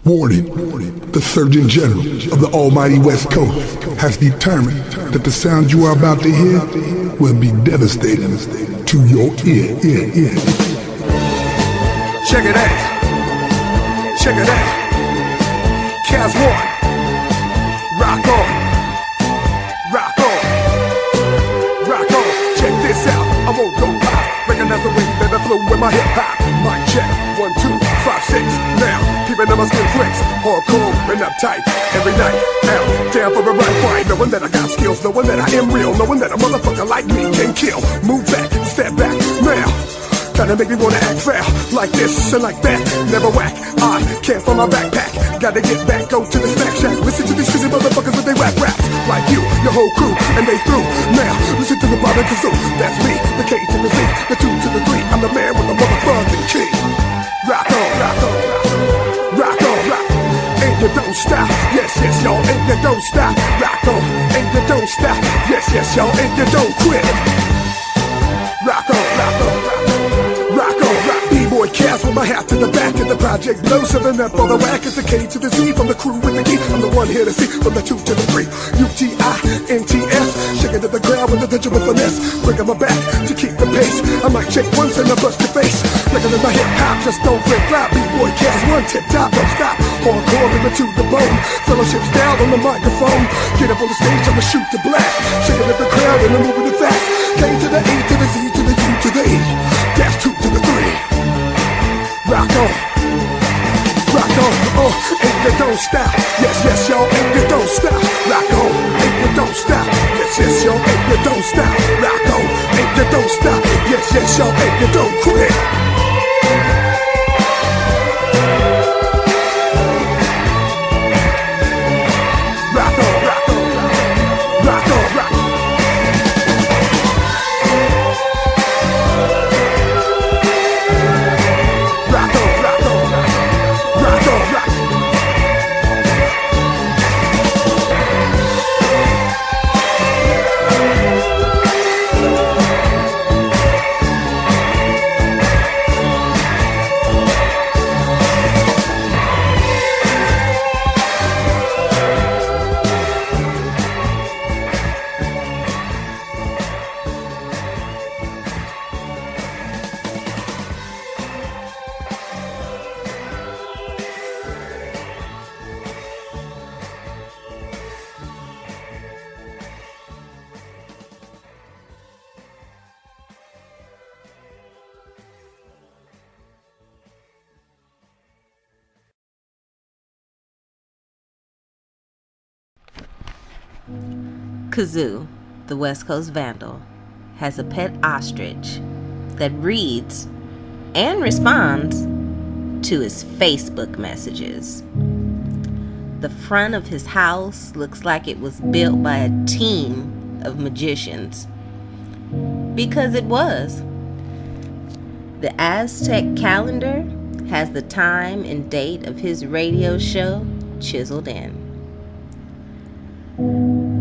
Warning, the Surgeon General of the almighty West Coast has determined that the sound you are about to hear will be devastating to your ear. Check it out. Check it out. KAZUE. Rock on. Rock on. Rock on. Check this out. I won't go pop. Recognize the way that I flow with my hip hop. Mic check. 1, 2, 5, 6. Now, keeping on my skin flex. Hardcore and uptight. Every night. Out. Down for a ride. Quiet. Knowing that I got skills. Knowing that I am real. Knowing that a motherfucker like me can kill. Move back. Step back. Now. Kinda make me wanna act foul, like this and like that, never whack, I can't find my backpack, gotta get back, go to the snack shack, listen to these crazy motherfuckers with they rap raps, like you, your whole crew, and they through, now, listen to the Bob and Kazoo, that's me, the K to the Z, the 2 to the 3, I'm the man with the motherfucking key, rock on, rock on, rock on, rock, and you don't stop, yes, y'all, and you don't stop, rock on, and you don't stop, yes, y'all, and you don't quit, rock on, rock on, rock on, rock, B-boy cast with my hat to the back of the project blow, 7 up on the rack, it's the K to the Z, from the crew with the key, I'm the one here to see, from the 2 to the 3, U-T-I-N-T-S, shaking to the ground with the digital finesse, bringing my back to keep the pace, I might check once and I bust your face, looking at my hip-hop, just don't flip flop, B-boy cast, one tip top, don't stop, hardcore and to the bone, fellowship's down on the microphone, get up on the stage, I'ma shoot the blast, shaking at the crowd and I'm moving it fast, K to the A to the Z to the U to the E, dash 2 to the 3. Rock on, and you don't stop. Yes, y'all, and you don't stop. Rock on, and you don't stop. Yes, y'all, and you don't stop. Rock on, and you don't stop. Yes, y'all, and you don't quit. Rock on, rock on, rock on, rock on. KAZUE, the West Coast Vandal, has a pet ostrich that reads and responds to his Facebook messages. The front of his house looks like it was built by a team of magicians, because it was. The Aztec calendar has the time and date of his radio show chiseled in.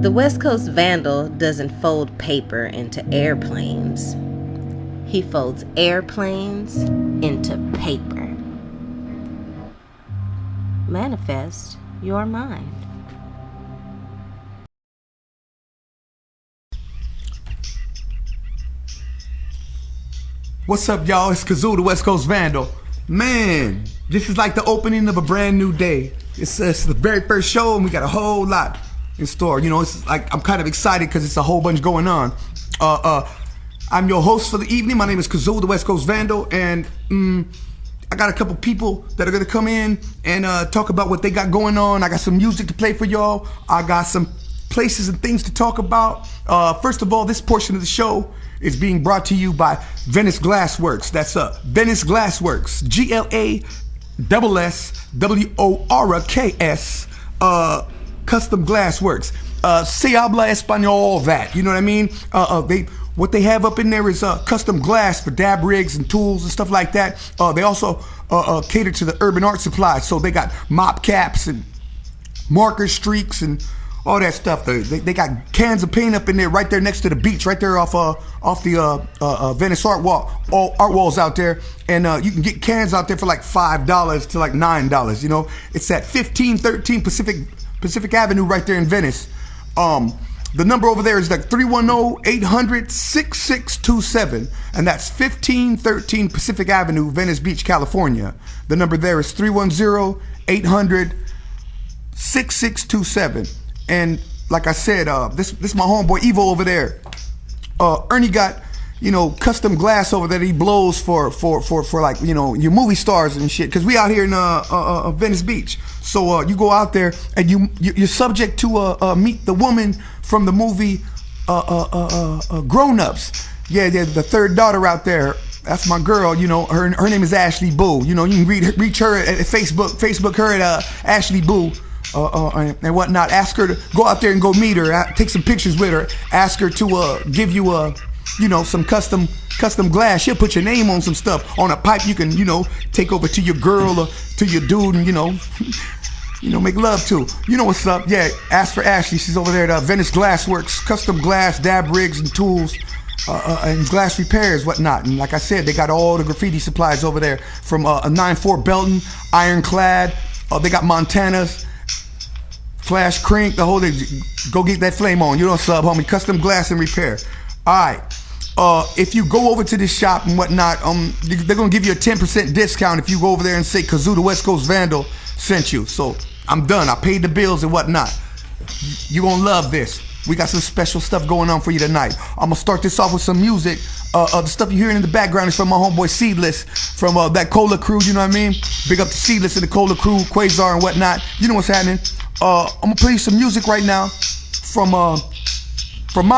The West Coast Vandal doesn't fold paper into airplanes. He folds airplanes into paper. Manifest your mind. What's up, y'all? It's KAZUE, the West Coast Vandal. Man, this is like the opening of a brand new day. It's the very first show, and we got a whole lot in store. You know, it's like I'm kind of excited because it's a whole bunch going on. I'm your host for the evening. My name is KAZUE, the West Coast Vandal, and I got a couple people that are gonna come in and talk about what they got going on. I got some music to play for y'all. I got some places and things to talk about. First of all, this portion of the show is being brought to you by Venice Glassworks. That's Venice Glassworks, GLASSWORKS, Custom Glassworks. Se habla español, that, you know what I mean? What they have up in there is custom glass for dab rigs and tools and stuff like that. They also cater to the urban art supply, so they got mop caps and marker streaks and all that stuff. They got cans of paint up in there, right there next to the beach, right there off the Venice art walls out there, and you can get cans out there for like $5 to like $9. You know, it's at 1513 Pacific Avenue right there in Venice. The number over there is like 310-800-6627, and that's 1513 Pacific Avenue, Venice Beach, California. The number there is 310-800-6627. And like I said, this my homeboy Evo over there. Ernie got, you know, custom glass over there that he blows for like, you know, your movie stars and shit. Cause we out here in Venice Beach. So you go out there and you're subject to meet the woman from the movie Grown Ups. Yeah, the third daughter out there. That's my girl. You know, her name is Ashley Boo. You know, you can reach her at Facebook her at Ashley Boo. And whatnot. Ask her to go out there and go meet her, take some pictures with her, ask her to give you some custom glass. She'll put your name on some stuff on a pipe you can, you know, take over to your girl or to your dude and, you know, make love to. You know what's up. Yeah, ask for Ashley. She's over there at Venice Glassworks, custom glass, dab rigs and tools, and glass repairs, whatnot. And like I said, they got all the graffiti supplies over there, from a 9/4 Belton, ironclad. They got Montanas, Flash Crink, the whole thing. Go get that flame on. You know what's up, homie. Custom glass and repair. Alright. If you go over to this shop and whatnot, they're gonna give you a 10% discount if you go over there and say KAZUE the West Coast Vandal sent you. So I'm done. I paid the bills and whatnot. You gonna love this. We got some special stuff going on for you tonight. I'm gonna start this off with some music. The stuff you're hearing in the background is from my homeboy Seedless, from that Cola crew, you know what I mean? Big up to Seedless and the Cola crew, Quasar and whatnot. You know what's happening. I'm gonna play you some music right now from my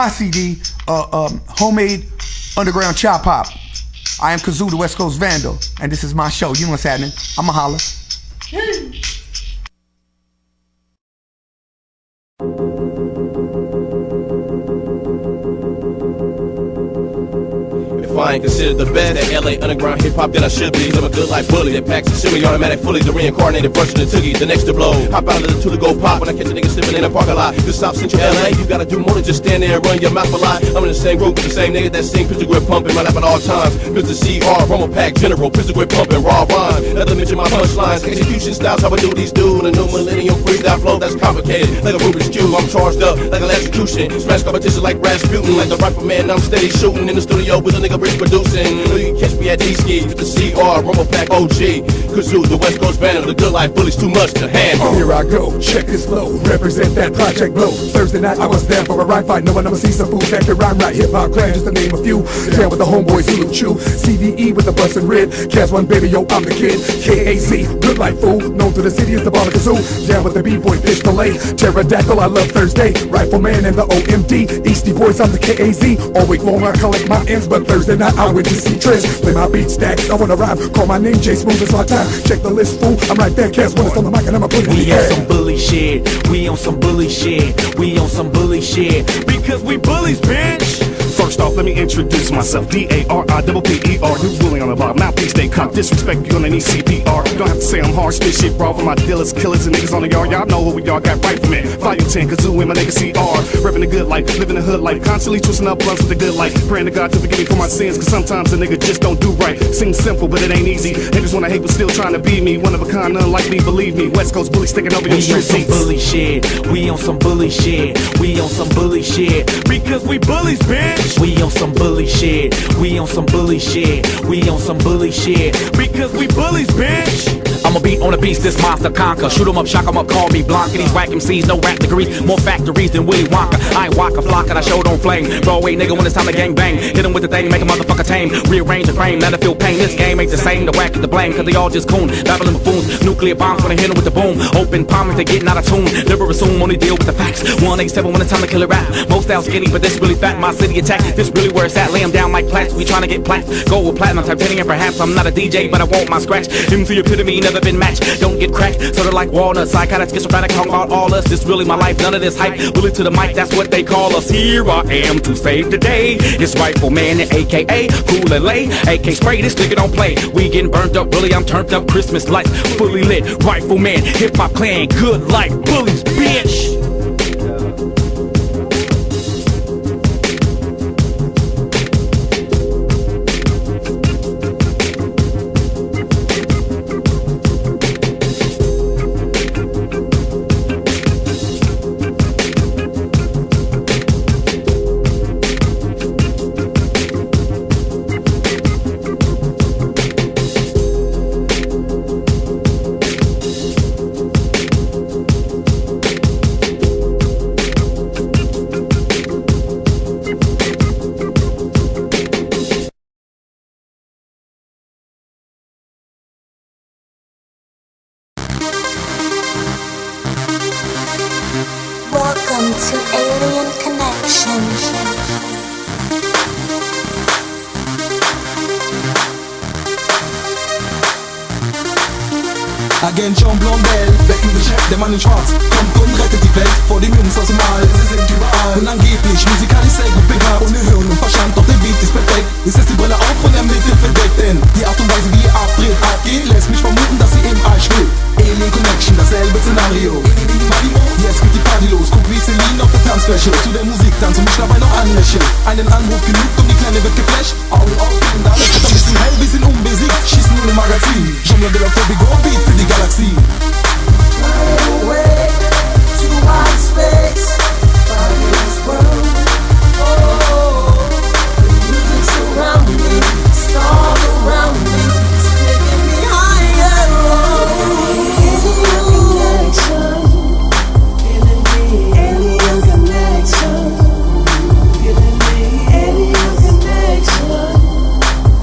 CD, Homemade Underground Chop Hop. I am KAZUE the West Coast Vandal, and this is my show. You know what's happening. I'ma holla. If I ain't considered the best at LA underground hip hop, then I should be. I'm a good life bully that packs a semi-automatic fully, the reincarnated version of Toogie, the next to blow. Hop out of the two to go pop when I catch a nigga slipping in a parking lot. This South Central LA, you gotta do more than just stand there and run your mouth a lot. I'm in the same group with the same nigga that sing pistol grip pumping my lap at all times. Mr. CR, Rumble Pack General, pistol grip pumping raw rhymes. Never mention my punchlines, execution styles, how I do these dudes. A new millennium freestyle flow that's complicated, like a Rubik's Cube. I'm charged up like an execution, smash competition like Rasputin, like the rifleman. I'm steady shooting in the studio with a nigga rich producing. You can catch me at D-Ski, the CR, Rumble Pack OG, KAZUE, the West Coast Vandal, the good life bullies too much to handle. Here I go, check this flow, represent that project blow. Thursday night I was down for a ride fight, knowing I'ma see some fools that can rhyme right. Hip hop clan, just to name a few. Down with the homeboys who chew, CVE with the bustin' red. Kaz One baby, yo, I'm the kid. KAZ, good life fool, known to the city as the ball of KAZUE. Down with the B-boy fish fillet, pterodactyl, I love Thursday. Rifleman and the OMD, Eastie Boys, I'm the KAZ. All week long I collect my ends, but Thursday night I went to see Trends. Play my beat stacks, I wanna rhyme, call my name J Smooth, it's my time. Check the list, fool, I'm right there. Kaz One is on the mic and I'ma put it in the air. We on some bully shit, we on some bully shit, we on some bully shit, because we bullies, bitch. First off, let me introduce myself. D-A-R-I-P-P-E-R. New bully on the block. Mouthpiece, stay cocked. Disrespect, you gonna need CPR. Don't have to say I'm hard. Spit shit raw for my dealers, killers, and niggas on the yard. Y'all know who we are. Got right from it. Volume 10, KAZUE and my nigga CR. Reppin' the good life, living the hood life. Constantly twisting up blunts with the good life. Praying to God to forgive me for my sins, cause sometimes the nigga just don't do right. Seems simple, but it ain't easy. Niggas wanna hate, but still trying to be me. One of a kind, unlike me, believe me. West Coast bully sticking over your street seats. We on some bully shit. We on some bully shit. We on some bully shit. Because we bullies, bitch. We on some bully shit. We on some bully shit. We on some bully shit. Because we bullies, bitch. I'ma beat on a beast, this monster conquer. Shoot 'em up, shock 'em up, call me Blanca. These whack MCs, no rap degree. More factories than Willy Wonka. I ain't Waka Flocka, I show don't flame. Broadway nigga when it's time to gang bang. Hit 'em with the thing, make a motherfucker tame. Rearrange the frame, let her feel pain. This game ain't the same, the whack is the blame. Cause they all just coon, babbling buffoons. Nuclear bombs when I hit 'em with the boom. Open palm if they getting out of tune. Never assume, only deal with the facts. 187 when it's time to kill a rap. Most style skinny, but this really fat. My city attack, this really where it's at. Lay 'em down like plats, we tryna get plats. Gold with platinum, titanium perhaps. I'm not a DJ, but I want my scratch. MC epitome, never been matched. Don't get cracked, sort of like walnuts. Psychotic, schizophrenic, talking about all us. This really my life, none of this hype. Bully to the mic, that's what they call us. Here I am to save the day. It's Rifleman and AKA Cool and Lay. AK spray, this nigga don't play. We getting burnt up, really I'm turned up. Christmas lights, fully lit. Rifleman, hip hop clan, good life, bullies, bitch. Champ Blondel, wecken the Chef, der Mann in Schwarz kommt und rettet die Welt vor dem Jungs aus dem Mal. Sie sind überall und angeblich musikalisch sehr gut begabt. Ohne Hirn und Verstand, doch der Beat ist perfekt. Ist es die Brille auf von der Mitte verdeckt, denn die Art und Weise, wie ihr abdreht, abgeht, lässt mich vermuten, dass sie im All schwebt. Alien Connection, dasselbe Szenario. Jetzt geht die Party los, guck wie Celine auf der Tanzfläche zu der Musik tanzt und mich dabei noch anlächelt. Einen Anruf genug und die Kleine wird geflasht. Augen offen, alles wird ein bisschen hell, wir sind unbesiegt. Schießen nur im Magazin, Genre de la Phobie, go Beat für die Galaxie. Fly away to outer space, fly this world. Oh, the music surrounding me, stars around me, it's taking me higher. Alien connection, feeling me, alien connection,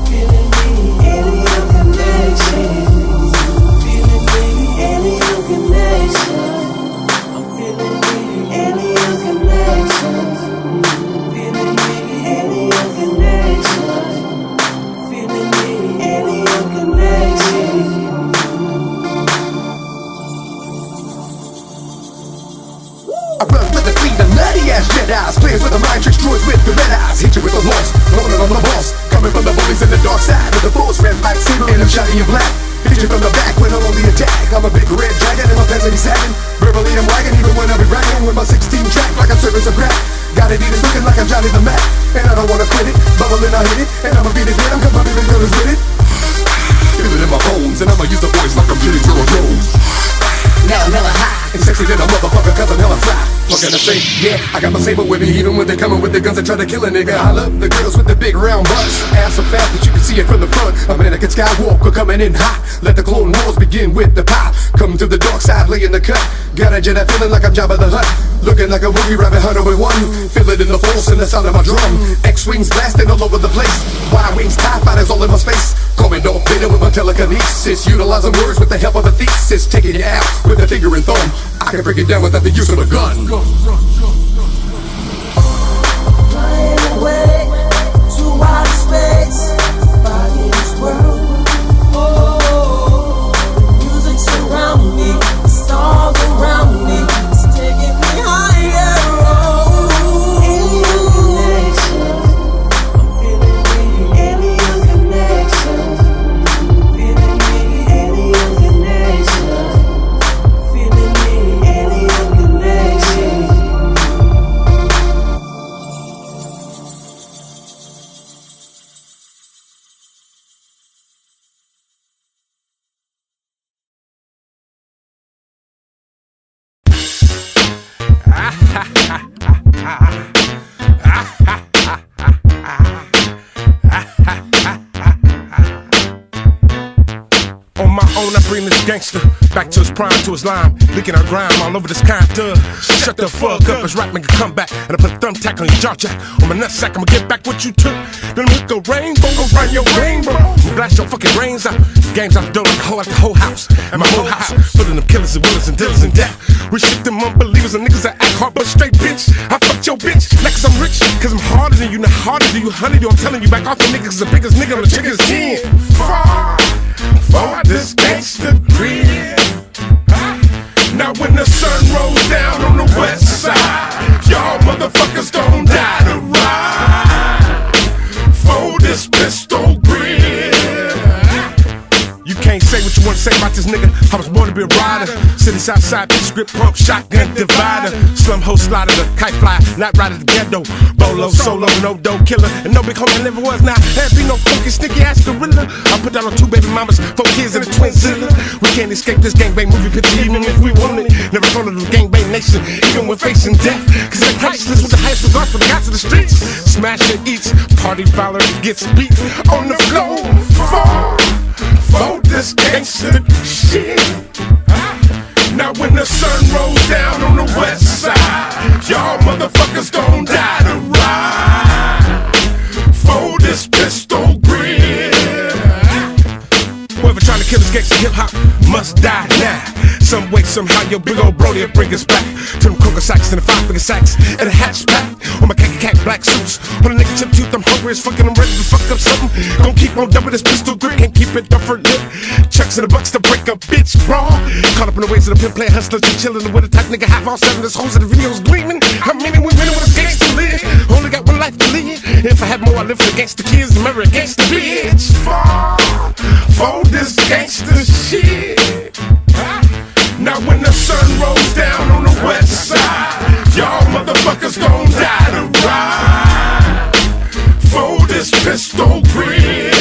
feeling me, alien connection, feeling me, alien connection, I'm feeling me, alien connection, feeling me, alien connection, feeling me, alien connection. I run with the fleet of nutty ass Jedi's, players with the mind tricks, droids with the red eyes, hit you with the loss, rolling on the boss, coming from the bullies in the dark side of the force, red light saber and I'm shiny and black, hit you from the back when I'm on the attack. I'm a big red dragon and my pants 87, verbally I'm wagging even when I be ragging with my 16 track like I'm serving some crack. Got it, it's looking like I'm Johnny the Mac, and I don't wanna quit it, bubbling I hit it, and I'ma beat it dead, I'm cause my baby girl is with it. Feel it in my bones, and I'ma use the voice like I'm Jimmy Jones. Now I'm hella high and sexy than a motherfucker cause I'm hella fly. What can I say? Yeah, I got my saber with me even when they coming with their guns and try to kill a nigga. I love the girls with the big round butts, ass so fat that you can see it from the front. I'm Anakin Skywalker coming in hot. Let the Clone Wars begin with the pop. Come to the dark side, lay in the cut. Got a Jedi feeling like I'm Jabba the Hutt. Looking like a Wookiee rabbit hunter with one. Feel it in the force and the sound of my drum. X-wings blasting all over the place. Y-wings, TIE fighters all in my space. Coming Darth Vader with my telekinesis. Utilizing words with the help of a thesis. Taking you out with a finger and thumb. I can break it down without the use of a gun. Flying away to outer space, by this world. Oh, the music surround me, the stars around me, it's taking me higher. Oh, alien connection, I'm feeling me, alien connection, feeling me, alien connection, feeling me, alien connection. On my own, I bring this gangster back to his prime, to his lime, leaking our grime all over this contour. Shut the fuck up, as rap make a comeback, and I put a thumbtack on your jaw jack. On my nutsack, I'ma get back what you took. Then hook a rainbow around your rainbow. Blast your fucking brains out. Games out the door like the whole house. And my whole house, full of them killers and willers and dealers and death. We shit them unbelievers and niggas that act hard but straight bitch. I fucked your bitch, like cause I'm rich, cause I'm harder than you, not harder than you, honey. I'm telling you, back off the niggas, the biggest nigga on the chickens 10. Far for this gangster grid. Now when the sun rolls down on the west side, y'all motherfuckers gon' die to ride for this pistol grid. You can't say what you wanna say about this nigga. I was born to be a rider. City Southside, bitch, script pump, shotgun divider. Slum hoe slider, the kite fly, not rider the ghetto. Bolo, solo, no dough killer. And no big homie never was. Now, there be no funky, sticky ass gorilla. I put down on 2 baby mamas, 4 kids and a twin zilla. We can't escape this gangbang movie picture even if we want it. Never fall into the gangbang nation, even when facing death. Cause they're priceless with the highest regard for the guys of the streets. Smash and eats, party fouler gets beat on the floor. For this gangster shit. Now when the sun rolls down on the west side, y'all motherfuckers gon' die to ride for this pistol grid. Whoever trying to kill this gangsta hip hop must die now. Some way, somehow, your big old Brody will bring us back to them coca sacks and the 5-figure sacks and a hatchback on my khaki cat black suits. When a nigga chip tooth, I'm hungry as fucking, I'm ready to fuck up something. Gon' keep on dumping this pistol grip, can't keep it done for lip. Chucks in the bucks to break a bitch raw. Caught up in the ways of the pimp player hustlers and chillin' with a type nigga half all 7. This hoes in the videos gleaming. How many women with a gangster live? Only got one life to live. If I had more, I live for the gangster kids and marry a gangster bitch. For this gangster shit. Now when the sun rolls down on the west side, y'all motherfuckers gon' die to ride. For this pistol grip.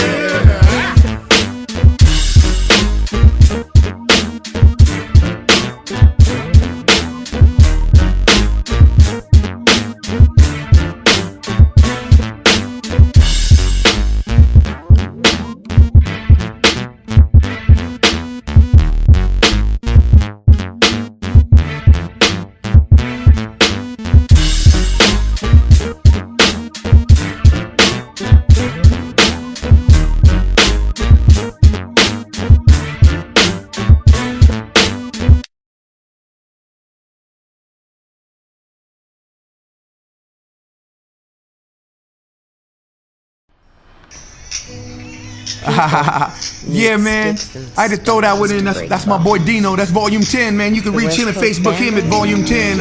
Yeah, man. I had to throw that one in. That's my boy Dino. That's volume 10, man. You can reach him and Facebook him at volume 10.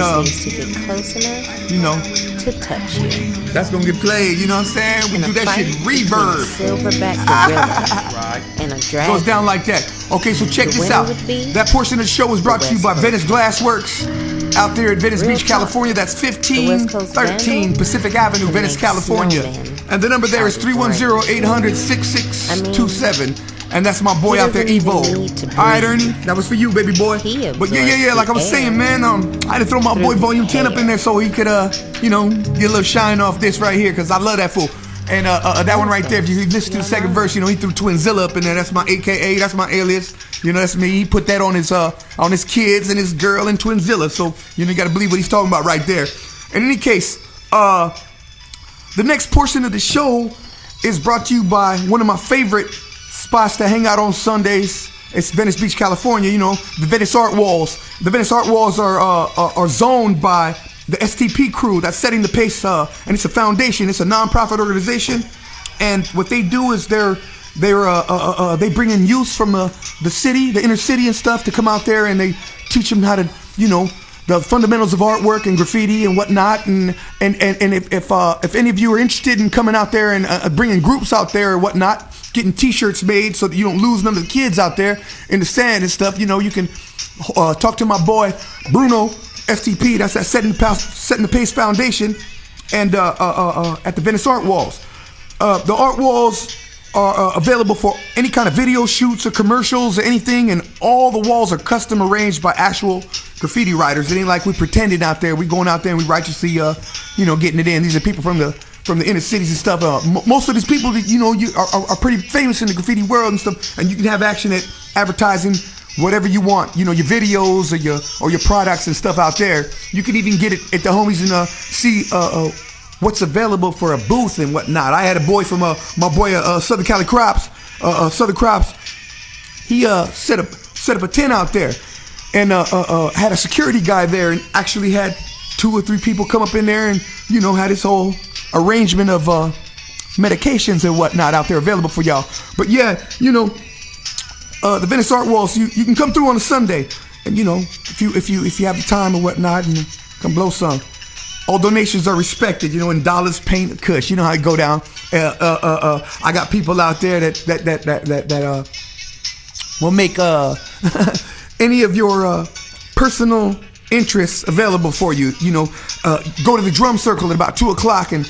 You know, to touch you. That's gonna get played. You know what I'm saying? We do that shit reverb. Silverback gorilla and a dragon. Goes down like that. Okay, so check this out. That portion of the show was brought to you by Venice Glassworks out there at Venice Beach, California. That's 1513 Pacific Avenue, Venice, California. And the number there is 310-800-6627. And that's my boy out there, Evo. Alright, Ernie, that was for you, baby boy. But yeah, like I was saying, man, I had to throw my boy Volume 10 up in there so he could, you know, get a little shine off this right here, because I love that fool. And that one right there, if you listen to the second verse, you know, he threw Twinzilla up in there. That's my AKA, that's my alias. You know, that's me. He put that on his kids and his girl and Twinzilla. So, you know, you gotta believe what he's talking about right there. In any case, the next portion of the show is brought to you by one of my favorite spots to hang out on Sundays. It's Venice Beach, California. You know, the Venice Art Walls. The Venice Art Walls are zoned by the STP crew that's setting the pace, and it's a foundation. It's a non-profit organization, and what they do is they bring in youth from the city, the inner city and stuff, to come out there, and they teach them how to, you know, the fundamentals of artwork and graffiti and whatnot. And if any of you are interested in coming out there and bringing groups out there or whatnot, getting T-shirts made so that you don't lose none of the kids out there in the sand and stuff, you know, you can talk to my boy Bruno STP. That's that Setting the Pace Foundation, and at the Venice Art Walls. The art walls are available for any kind of video shoots or commercials or anything, and all the walls are custom arranged by actual graffiti writers. It ain't like we pretending out there. We going out there and we righteously, you know, getting it in. These are people from the inner cities and stuff. Most of these people, you know, are pretty famous in the graffiti world and stuff, and you can have action at advertising whatever you want, you know, your videos or your products and stuff out there. You can even get it at the homies and see what's available for a booth and whatnot. I had a boy from my boy Southern Cali Crops, Southern Crops. He set up a tent out there, and had a security guy there, and actually had 2 or 3 people come up in there, and you know, had this whole arrangement of medications and whatnot out there available for y'all. But yeah, you know, the Venice Art Walls, you can come through on a Sunday, and you know, if you have the time or whatnot, and come blow some. All donations are respected, you know, in dollars, paint, or kush. You know how it go down. I got people out there that will make any of your personal interests available for you. You know, go to the drum circle at about 2 o'clock and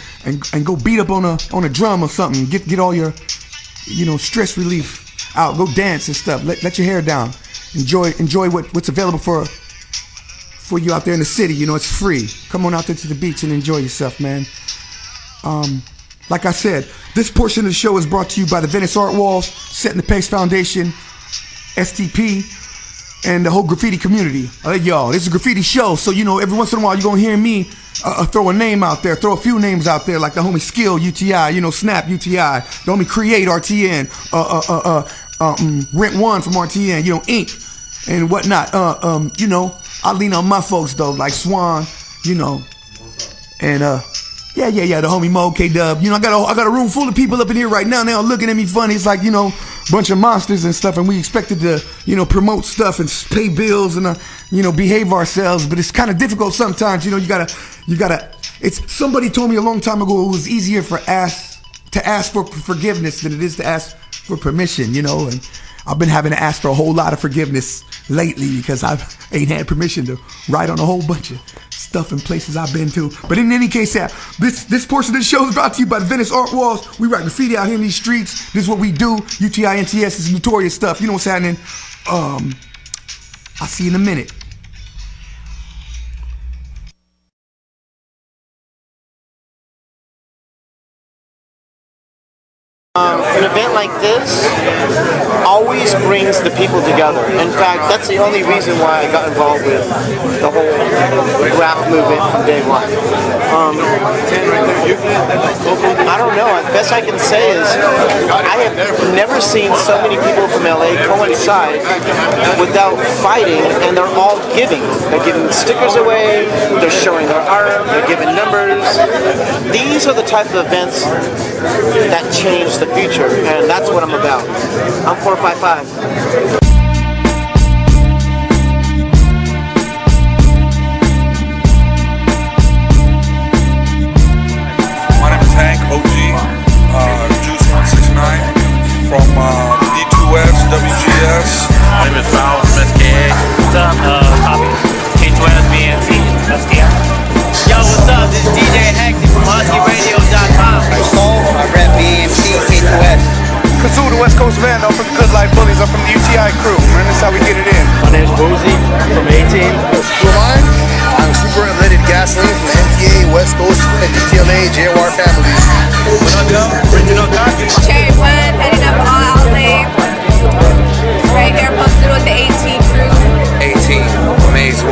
go beat up on a drum or something. Get all your, you know, stress relief out. Go dance and stuff. Let your hair down. Enjoy what's available for you out there in the city. You know, it's free. Come on out there to the beach and enjoy yourself, man. Like I said, this portion of the show is brought to you by the Venice Art Walls, Setting the Pace Foundation, STP, and the whole graffiti community. Y'all, this is a graffiti show, so you know, every once in a while you're gonna hear me throw a name out there, throw a few names out there, like the homie Skill UTI, you know, Snap UTI, the homie Create RTN, Rent One from RTN, you know, Inc. and whatnot. You know, I lean on my folks though, like Swan, you know, and yeah, the homie Mo K-Dub. You know, I got a room full of people up in here right now. They all looking at me funny. It's like, you know, bunch of monsters and stuff, and we expected to, you know, promote stuff and pay bills and you know, behave ourselves. But it's kind of difficult sometimes. You know, you gotta. It's somebody told me a long time ago it was easier to ask for forgiveness than it is to ask for permission. You know, and I've been having to ask for a whole lot of forgiveness lately because I ain't had permission to write on a whole bunch of stuff in places I've been to. But in any case, this portion of the show is brought to you by the Venice Art Walls. We write graffiti out here in these streets. This is what we do. UTI NTS is notorious stuff. You know what's happening. I'll see you in a minute. An event like this always brings the people together. In fact, that's the only reason why I got involved with the whole rap movement from day one. I don't know. The best I can say is I have never seen so many people from LA coincide without fighting, and they're all giving. They're giving stickers away, they're showing their art, they're giving numbers. These are the type of events that change the future, and that's what I'm about. I'm 455. Juice 169 from D2S, WGS. My name is Val from SKA. What's up? Copy. K2S, BNC, STM. Yo, what's up? This is DJ Hectic from HuskyRadio.com. I rep BMC, K2S. KAZUE, the West Coast Vandal from the Good Life Bullies. I'm from the UTI crew, man. That's how we get it in. My name's Boozy from 18. Who am I? I'm Super Unleaded Gasoline from the MTA, West Coast, and DTLA, JOR families. Cherry One, heading up all outlay. Right here, posted with the 18 crew. 18, Maze 1.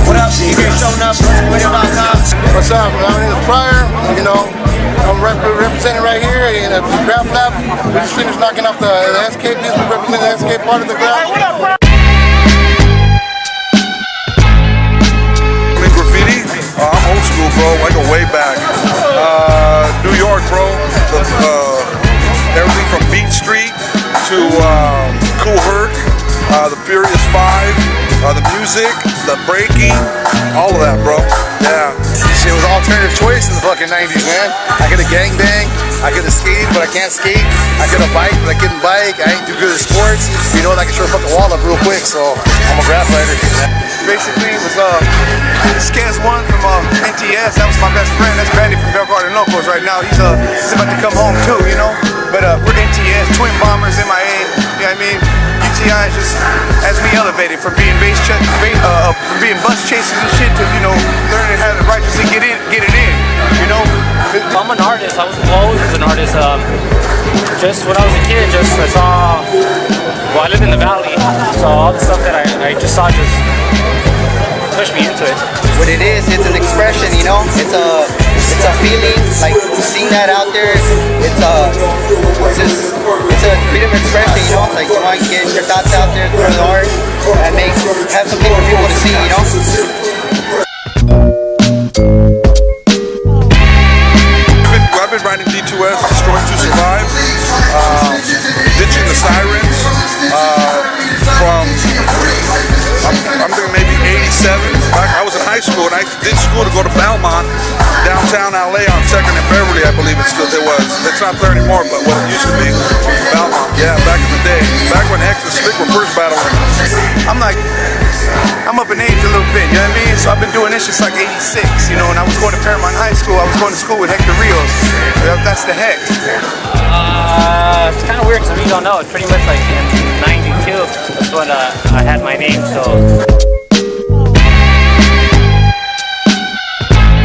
What up? You guys showing up? Radio.com. What's up? My name is Pryor. You know, I'm representing right here in a ground flap. We just finished knocking off the SK piece. We represent the SK part of the ground. Graffiti? I'm old school, bro. I go way back. New York, bro. Everything from Beat Street to Cool Herc, the Furious Five, the music, the breaking, all of that, bro. Yeah. Shit was alternative choice in the fucking 90s, man. I could have gangbang, I could have skated, but I can't skate. I could have biked, but I couldn't bike. I ain't too good at sports. You know, I can sure fuck a wall up real quick, so I'm a grass rider. Basically, it was Skez One from NTS. That was my best friend. That's Brandy from Bell Garden Locals right now. He's about to come home too, you know. But we're NTS, Twin Bombers, MIA. You know what I mean? UTI is just as we elevated from being from being bus chasers and shit to, you know, learning how to righteously get it in. You know. I'm an artist. I was always an artist. Just when I was a kid, I saw. Well, I live in the valley, so all the stuff that I just saw just pushed me into it. What it is, it's an expression, you know. It's a feeling, like seeing that out there. It's a freedom of expression, you know. Like you want to get your thoughts out there through the art and have something for people to see, you know. I've been riding D2S, Destroy to Survive, ditching the sirens, I'm thinking maybe 87. I was in high school and I did school to go to Belmont, downtown LA on 2nd and Beverly, I believe it was. It's not there anymore, but what it used to be, Belmont, yeah, back in the day. Back when Hex and Slick were first battling. I'm up in age a little bit, you know what I mean? So I've been doing this since like 86, you know, and I was going to Paramount High School. I was going to school with Hector Rios. That's the Hex. It's kind of weird because I really don't know. It's pretty much like in 92, that's when I had my name, so.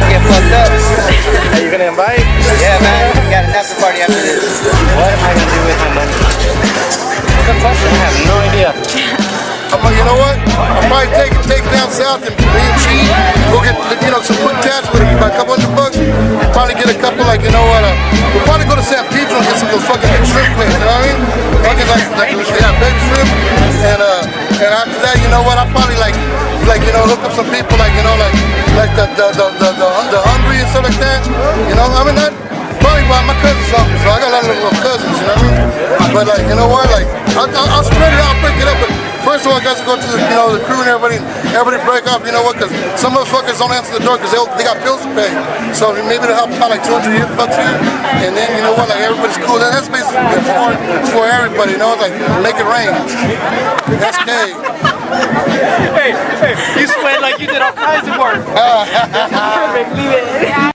Get fucked up. Are you gonna invite? Yeah, man. We got an after party after this. What am I gonna do with my money? Good question. I have no idea. I'm like, you know what? I'll probably take it down south and BMC, go get, you know, some foot tats with it, about a couple $100. Probably get a couple, like, you know what? We'll probably go to San Pedro and get some of those fucking big shrimp plates, you know what I mean? I'll get like baby shrimp, and after that, you know what? I'll probably like, you know, the hungry and stuff like that. You know, I mean, that probably why my cousins help me. So I got a lot of little cousins, you know what I mean? But like, you know what? Like, I'll spread it out, break it up. But first of all, I got to go to the, you know, the crew and everybody break up. You know what? Because some motherfuckers don't answer the door because they got bills to pay. So maybe they'll help out like $200 here, and then you know what? Like everybody's cool. That's basically for everybody. You know, it's like make it rain. That's gay. Hey, you sweat like you did all kinds of work. Perfect, leave it.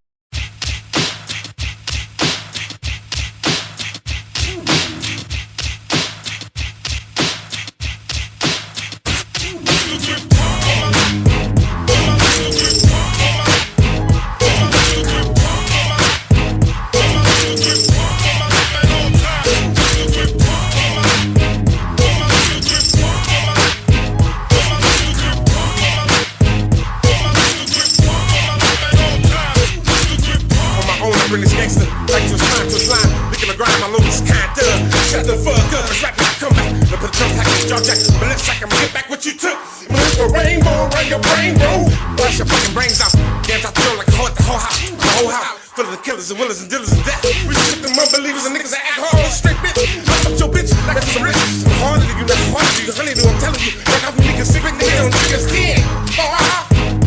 Shut the fuck up, it's rap, come back. Now put the drum pack in the jaw jack. But let's like I'm get back what you took. Move the rainbow around your brain, bro. Blast your fucking brains out. Dance out the door like the whole house. The whole house. Full of the killers and willers and dealers and death. We shit them unbelievers and niggas that act hard. Straight bitch. I fucked your bitch like some rich. I'm harder than you, not harder than you. Honey, do I'm telling you. Like I'm niggas secret, nigga on niggas kid.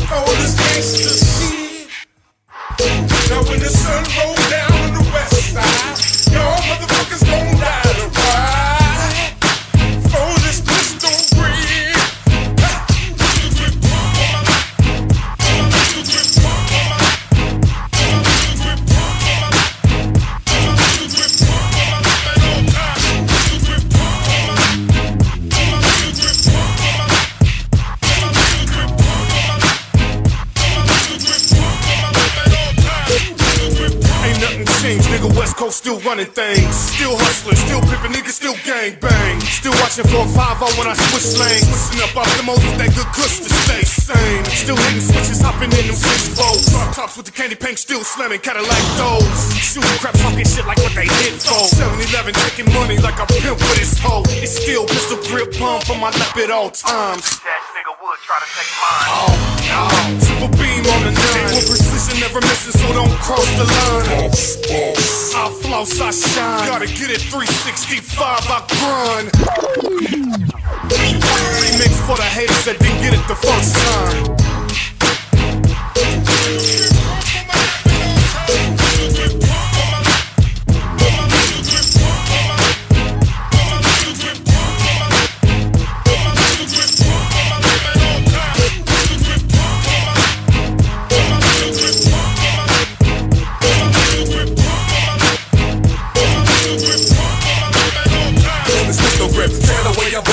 Oh, this gangsta shit. Now when the sun rolls down on the west side, y'all motherfuckers gon' die to ride. For this pistol breed. Nigga, West Coast still running things. Still hustling, still pimping, niggas still gang bang. Still watching for a 5-0 when I switch lanes. Switching up off the most with that good kush to stay sane. Still hitting switches, hopping in them 6-4s. Drop tops with the candy paint, still slamming Cadillac doors. Shooting crap, talking shit like what they hit for. 7-Eleven taking money like a pimp with his hoe. It's still pistol grip bump on my lap at all times. That nigga would try to take mine. Oh, no. Super beam on the 9. With precision never missing, so don't cross the line. I floss, I shine. Gotta get it 365, I grind. Remix for the haters that didn't get it the first time.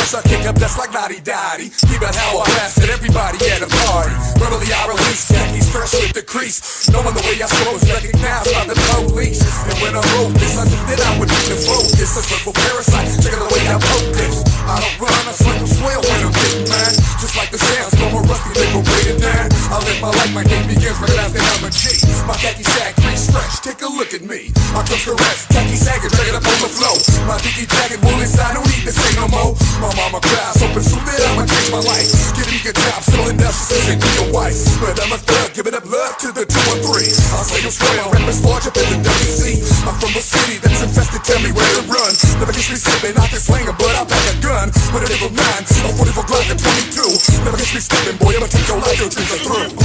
I kick up, that's like Lottie-Dottie. Peep out how I blasted everybody at a party. Verbally I release Jackie's fresh with the crease. Knowing the way I slow is recognized by the police. And when I wrote this, I knew that I would need to focus. A purple parasite, check out the way I poke this. I don't run, I swing and swell when I'm getting mine. Just like the sounds from a rusty label rated 9. I live my life, my game begins, recognize that I'm a G. My khaki sack, crease fresh, take a look at me. I come correct, khaki sagging, drag it up on the flow. My dicky jagged, wool inside, no need to say no more. My mama cries, hoping soon that I'ma change my life. Give me a job, selling down, she says ain't be your wife. But I'm a thug, giving up love to the 2 and 3. I'll say I'm straight, my rappers large up in the WC. I'm from a city that's infested, tell me where to run. Never catch me slipping, I can sling but I pack a gun. With a nickel 9, a 44 Glock and 22. Never catch me slipping, boy, I'ma take your life, your dreams are through.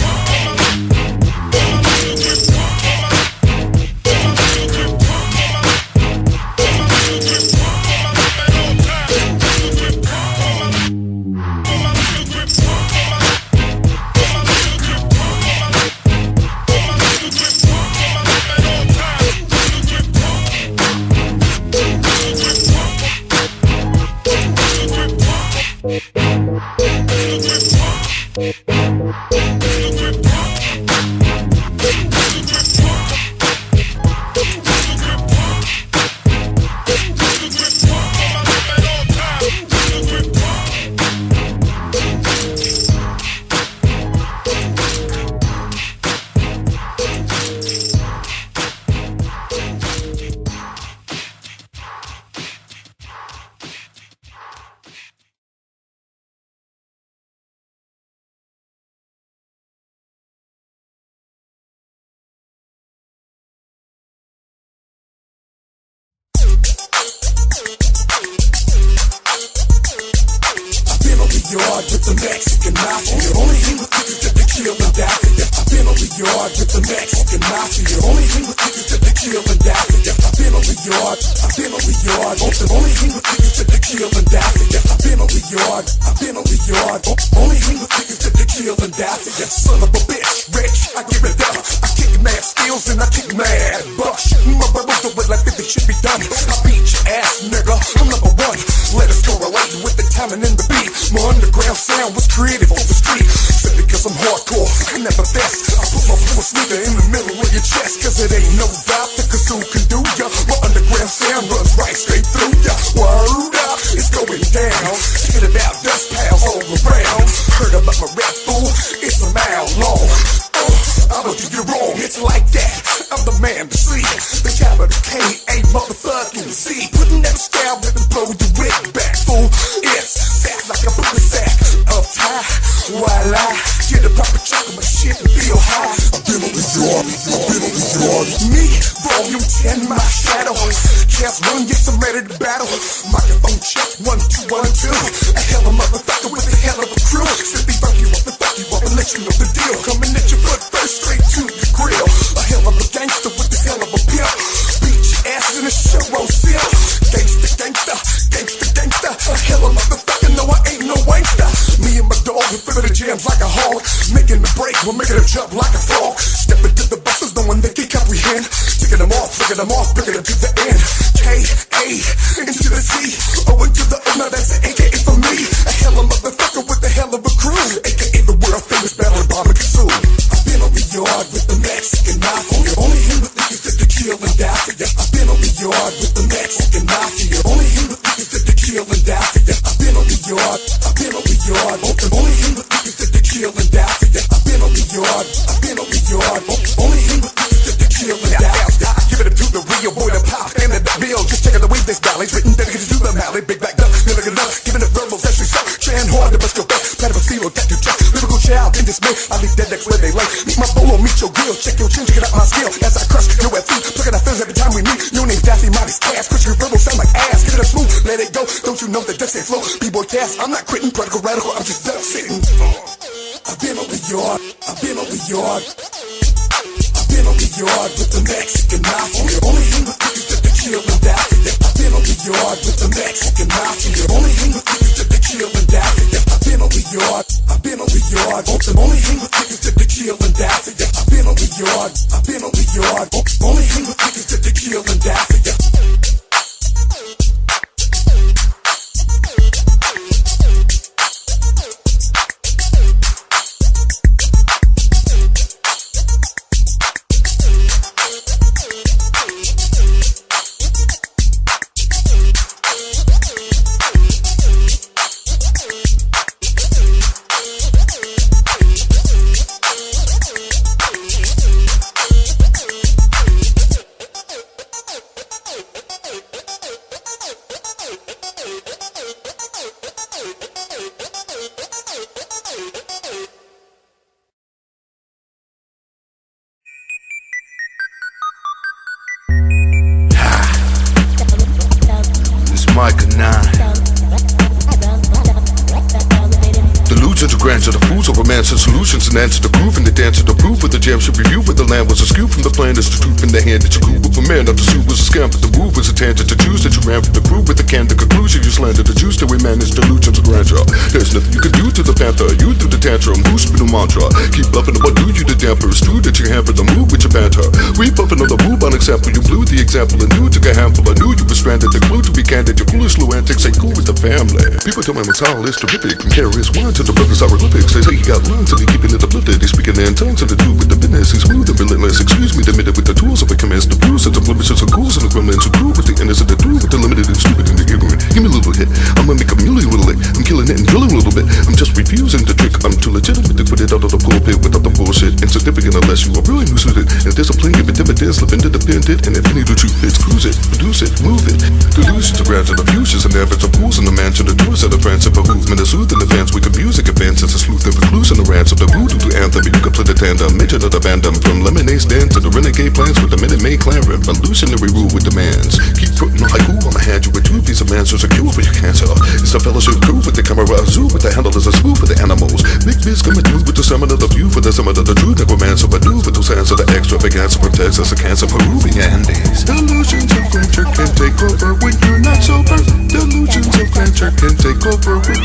We'll be right back. yard with the Mexican mafia. Only hang with niggas that they kill and die for ya. I've been on the yard with the Mexican mafia. Only hang with niggas that they kill and die for ya. I've been on the yard, I've been on the yard. Only hang with niggas that they kill and die for ya. I've been on the yard, I've been on the yard. Only hang with niggas that they kill and die for ya. Son of a bitch, rich, I give it up. I kick mad skills and I kick mad bucks. My brothers do it like 50 should be done. I beat your ass, nigga, I'm number one. Let us correlate with the timing and the beat. My underground sound was created for the street. Said because I'm hardcore, I never best. I put my full sneaker in the middle of your chest. Cause it ain't no doubt that KAZUE can do ya. My underground sound runs right straight through ya. Word up, it's going down. Check it out, dust pals all around. Heard about my rap, fool, it's a mile long. I'ma do you wrong, it's like that. I'm the man to see. The capital K-A motherfucking C. Putting that style with the blow your wig back, fool. It's fast like a booty sack of tie. While I get a proper chunk of my shit and feel high. I've been on the yard, I've been on the yard. Me, volume 10, my shadow. Cast 1, yes, I'm ready to battle. Microphone check, 1, 2, 1, 2. A hell of a motherfucker with a hell of a crew. Simply fuck you up and fuck you up and let you know the deal. Coming at your foot first, straight to the grill. A hell of a gangster with the hell of a pimp. Beat your ass in a show on seal. Gangsta, gangsta, gangsta, gangsta. A hell of a motherfucker, no, I ain't no wankster. Me and my dog, we fill the jams like a hog. Making the break, we're making a jump like a frog. Stepping to the buses, knowing they can comprehend. Taking them off, bringing them to the end. K-A, into the C, O into the O, now that's an AKA for me. A hell of a motherfucker with a hell of a crew. AKA the world famous battle bomber KAZUE. I've been on the yard with the Mexican mafia. Only him with niggas that they kill and die for ya. I've been on the yard with the Mexican mafia. Only him with niggas that they kill and die for ya. I've been on the yard, I've been on the yard. Only him with niggas that they kill and die for ya. I've been on the yard, I've been on the yard. Only him with niggas that they kill and die for ya. Give it up to the real boy, the pop, and the bill. Just checking the way this balance written dedicated to the mallet. Big back up, never get enough. Giving it verbal, sexually stuff. Trying hard to bust your back. Platinum steel, got you jack. Lyrical child in dismay. I leave dead next where they lay. Meet my bolo, meet your grill. Check your chin, check it out my skill. As I crush your feet, plucking out feels every time we meet. Your name's Daffy, Monty's Cass. Push your verbal, sound like ass. Give it a smooth, let it go. Don't you know that that's a flow? B-boy Cass, I'm not quitting. Prodigal radical, I'm just done sitting. I've been on the yard, I've been on the yard. I've been on the yard with the Mexican mafia. Only hang with niggas that they kill and die for ya. I've been on the yard with the Mexican mafia. Only hang with niggas that they kill and die for ya. I've been on the yard, I've been on the yard. Only hang with niggas that they kill and die for ya. I've been on the yard, I've been on the yard. Only hang with niggas that they kill and die for ya. Micah 9. Delusions are grants of the fools of romance and solutions and answer the groove and the dance of the proof with the jam should review with the land was a skew from the plan is the truth in the hand that you grew with a man not the suit was a scam but the move was a tangent to choose that you ran from the crew with the can the conclusion you slandered the juice that we managed delusions of grandeur. There's nothing you can do to the panther you through the tantrum who spit a mantra keep bluffing what do you the damper it's true that you hamper the move with your banter we buffing on the move on example you blew the example and knew took a handful I knew you were stranded the clue to be candid your foolish slow antics ain't cool with the family people tell me my style is terrific from carry his wine to the brothers hieroglyphics they say he got lines and he keeping it uplifted he's speaking in tongues and the dude with the business he's smooth and relentless excuse me the minute with the tools of a commands the bruise and the blemishes and ghouls and the gremlins who grew with the innocent the dude with the limited and stupid and the ignorant give me a little hit I'm gonna make a million little lick I'm killing it and drilling a little bit I'm just refusing the trick I'm too legitimate to put it out of the pulpit without the bullshit insignificant unless you are really lucid and discipline give it dividends slip into the pendant and if any the truth fits cruise it produce it move it delusions are granted of fusions and average of fools in the mansion the doors of the France of a movement a sooth in the fans we can music advances a sleuth and recluse in the rants of the voodoo to anthem you can play the tandem major to the bandom from lemonade stand to the renegade plans with the Minute Maid clan revolutionary rule with demands keep putting haiku on my hand you with two piece of answers a cure for your cancer it's the fellowship crew with the camera zoo with the handle as a is coming through with the summon of the view for the summon of the true necromancer. Maneuver those hands of the extravaganza protects us a cancer Peruvian Andes. Delusions of grandeur can take over when you're not sober. Delusions of grandeur can take over when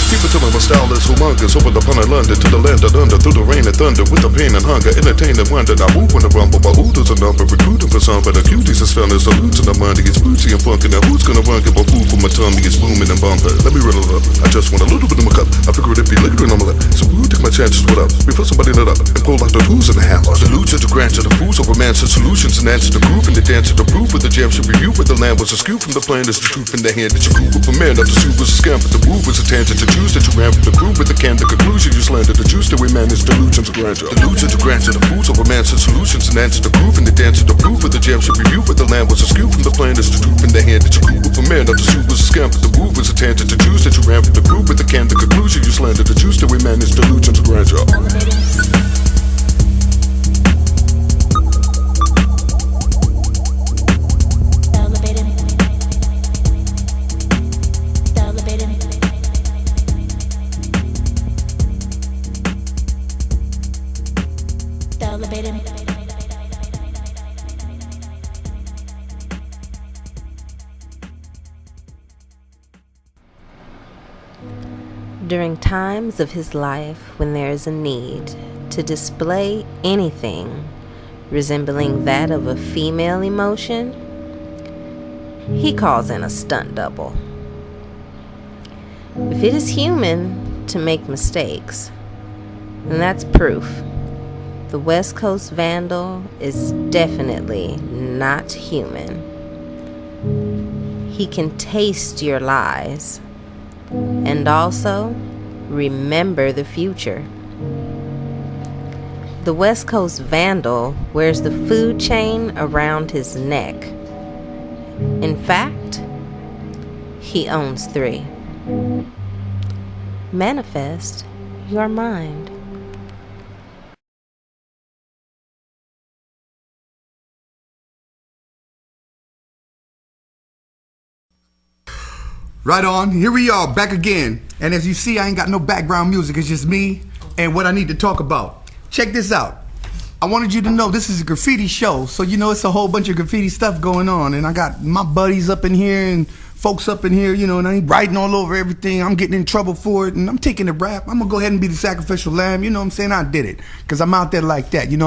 people tell me my style is humongous. Open upon London to the land of under. Through the rain and thunder with the pain and hunger. Entertain and wonder. Now move on the rumble. My hooters a number. Recruiting for some. But the cuties and stunners. Salutes in the money. It's bootsy and funky. Now who's gonna run? Give a food for my tummy. It's booming and bumper. Let me riddle up. I just want a little bit of my cup. I figured it'd be liquid on my lap. So who take my chances with up? Before somebody lit up. And pull like the tools in the hammer. Delusions to grant to the fools of romance and solutions and answer the groove and the dance to the proof with the jam should review with the land was a skew from the plan. Is the truth in the hand that you grew with a man. Not the suit was a scam. But the move was a tangent to choose that you ran from the crew with the can, the conclusion you slandered. The juice that we manage, delusions of grandeur. Delusions of grandeur, the fools of romance and solutions and answer the groove and the dance to the proof with the jam should review with the land was a skew from the plan. Is the truth in the hand that you grew with a man. Not the suit was a scam. But the move was a tangent to choose that you ran from the crew with the can, the conclusion you slandered. The juice that we manage, delusions of grandeur. During times of his life when there is a need to display anything resembling that of a female emotion, he calls in a stunt double. If it is human to make mistakes, then that's proof. The West Coast Vandal is definitely not human. He can taste your lies and also remember the future. The West Coast Vandal wears the food chain around his neck. In fact, he owns 3. Manifest your mind. Right on, here we are, back again. And as you see, I ain't got no background music, it's just me and what I need to talk about. Check this out. I wanted you to know this is a graffiti show, so you know it's a whole bunch of graffiti stuff going on. And I got my buddies up in here and folks up in here, you know, and I ain't writing all over everything. I'm getting in trouble for it, and I'm taking the rap. I'm gonna go ahead and be the sacrificial lamb, you know what I'm saying? I did it, because I'm out there like that, you know,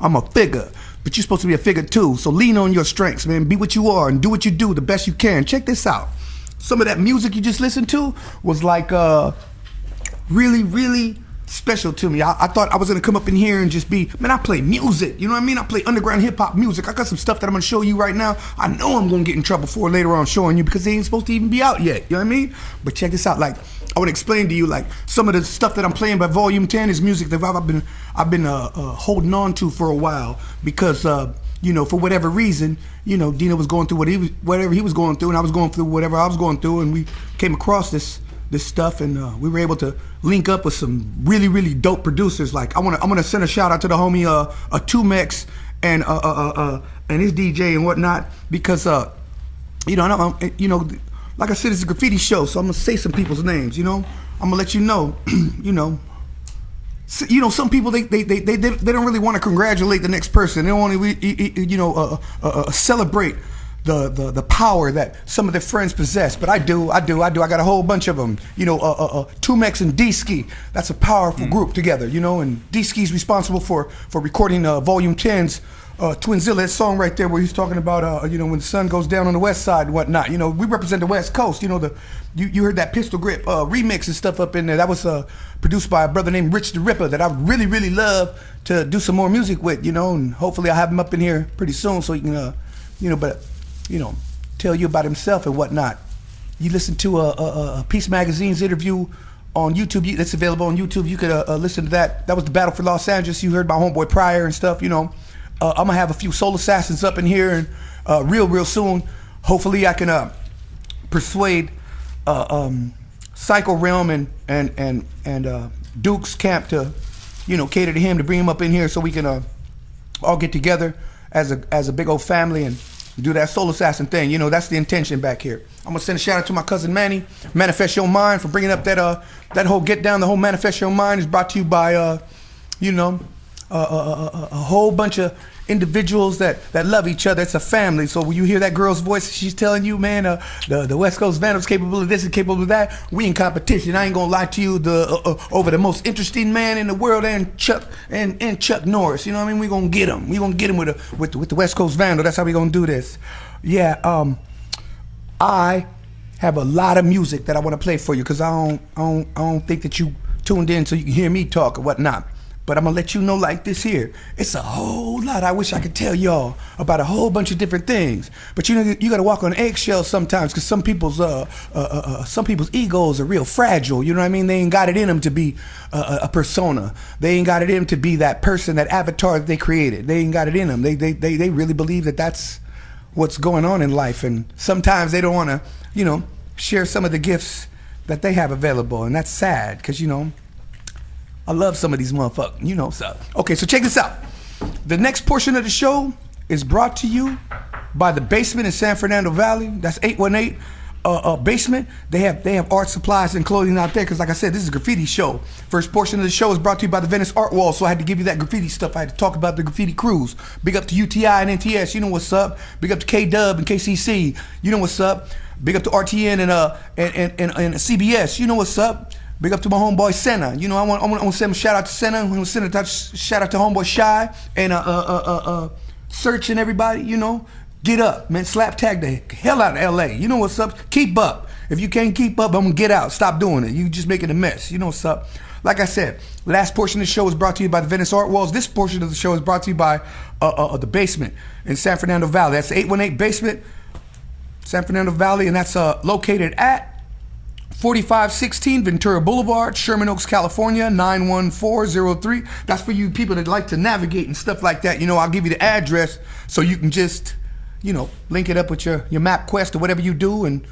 I'm a figure. But you're supposed to be a figure too, so lean on your strengths, man. Be what you are and do what you do the best you can. Check this out. Some of that music you just listened to was like really, really special to me. I thought I was gonna come up in here and just be, man, I play music, you know what I mean? I play underground hip hop music. I got some stuff that I'm gonna show you right now. I know I'm gonna get in trouble for later on showing you because they ain't supposed to even be out yet, you know what I mean? But check this out, like, I would explain to you, like, some of the stuff that I'm playing by Volume 10 is music that I've been holding on to for a while because, you know, for whatever reason, you know, Dino was going through whatever he was going through, and I was going through whatever I was going through, and we came across this stuff, and we were able to link up with some really, really dope producers. Like, I'm gonna send a shout out to the homie Tumex and his DJ and whatnot, because you know, like I said, it's a graffiti show, so I'm gonna say some people's names. You know, I'm gonna let you know, you know. You know, some people they don't really want to congratulate the next person. They don't want to, you know, celebrate the power that some of their friends possess. But I do. I got a whole bunch of them. You know, Tumex and D-Ski. That's a powerful group together. You know, and D-Ski's responsible for recording Volume 10's Twinzilla, that song right there where he's talking about, you know, when the sun goes down on the west side and whatnot. You know, we represent the West Coast. You know, you heard that Pistol Grip remix and stuff up in there. That was produced by a brother named Rich the Ripper that I really, really love to do some more music with, you know, and hopefully I'll have him up in here pretty soon so he can, you know, but, you know, tell you about himself and whatnot. You listen to a Peace Magazine's interview on YouTube. That's available on YouTube. You could listen to that. That was the Battle for Los Angeles. You heard my homeboy Pryor and stuff, you know. I'm gonna have a few Soul Assassins up in here and real soon. Hopefully I can persuade Psycho Realm and Duke's Camp to, you know, cater to him, to bring him up in here so we can all get together as a big old family and do that soul assassin thing. You know, that's the intention back here. I'm gonna send a shout out to my cousin Manny, Manifest Your Mind, for bringing up that whole get down. The whole Manifest Your Mind is brought to you by a whole bunch of individuals that love each other. It's a family. So when you hear that girl's voice, she's telling you, man, the West Coast Vandal's capable of this and capable of that. We in competition. I ain't gonna lie to you. Over the most interesting man in the world, and Chuck Norris. You know what I mean? We gonna get him. We gonna get him with the West Coast Vandal. That's how we gonna do this. Yeah. I have a lot of music that I want to play for you because I don't think that you tuned in so you can hear me talk or whatnot. But I'm gonna let you know like this here. It's a whole lot. I wish I could tell y'all about a whole bunch of different things. But you know, you gotta walk on eggshells sometimes because some people's egos are real fragile. You know what I mean? They ain't got it in them to be a persona. They ain't got it in them to be that person, that avatar that they created. They ain't got it in them. They really believe that that's what's going on in life. And sometimes they don't want to, you know, share some of the gifts that they have available. And that's sad because, you know, I love some of these motherfuckers, you know. So okay, so check this out. The next portion of the show is brought to you by the Basement in San Fernando Valley. That's 818 Basement. They have art supplies and clothing out there because, like I said, this is a graffiti show. First portion of the show is brought to you by the Venice Art Wall, so I had to give you that graffiti stuff. I had to talk about the graffiti crews. Big up to UTI and NTS, you know what's up. Big up to K-Dub and KCC, you know what's up. Big up to RTN and CBS, you know what's up. Big up to my homeboy Senna. You know, I want to send a shout out to Senna. I'm gonna send a shout out to homeboy Shy and Search and everybody. You know, get up, man. Slap tag the hell out of LA. You know what's up? Keep up. If you can't keep up, I'm gonna get out. Stop doing it. You just making a mess. You know what's up? Like I said, last portion of the show is brought to you by the Venice Art Walls. This portion of the show is brought to you by the Basement in San Fernando Valley. That's the 818 Basement, San Fernando Valley, and that's located at 4516 Ventura Boulevard, Sherman Oaks, California, 91403. That's for you people that like to navigate and stuff like that. You know, I'll give you the address so you can just, you know, link it up with your MapQuest or whatever you do and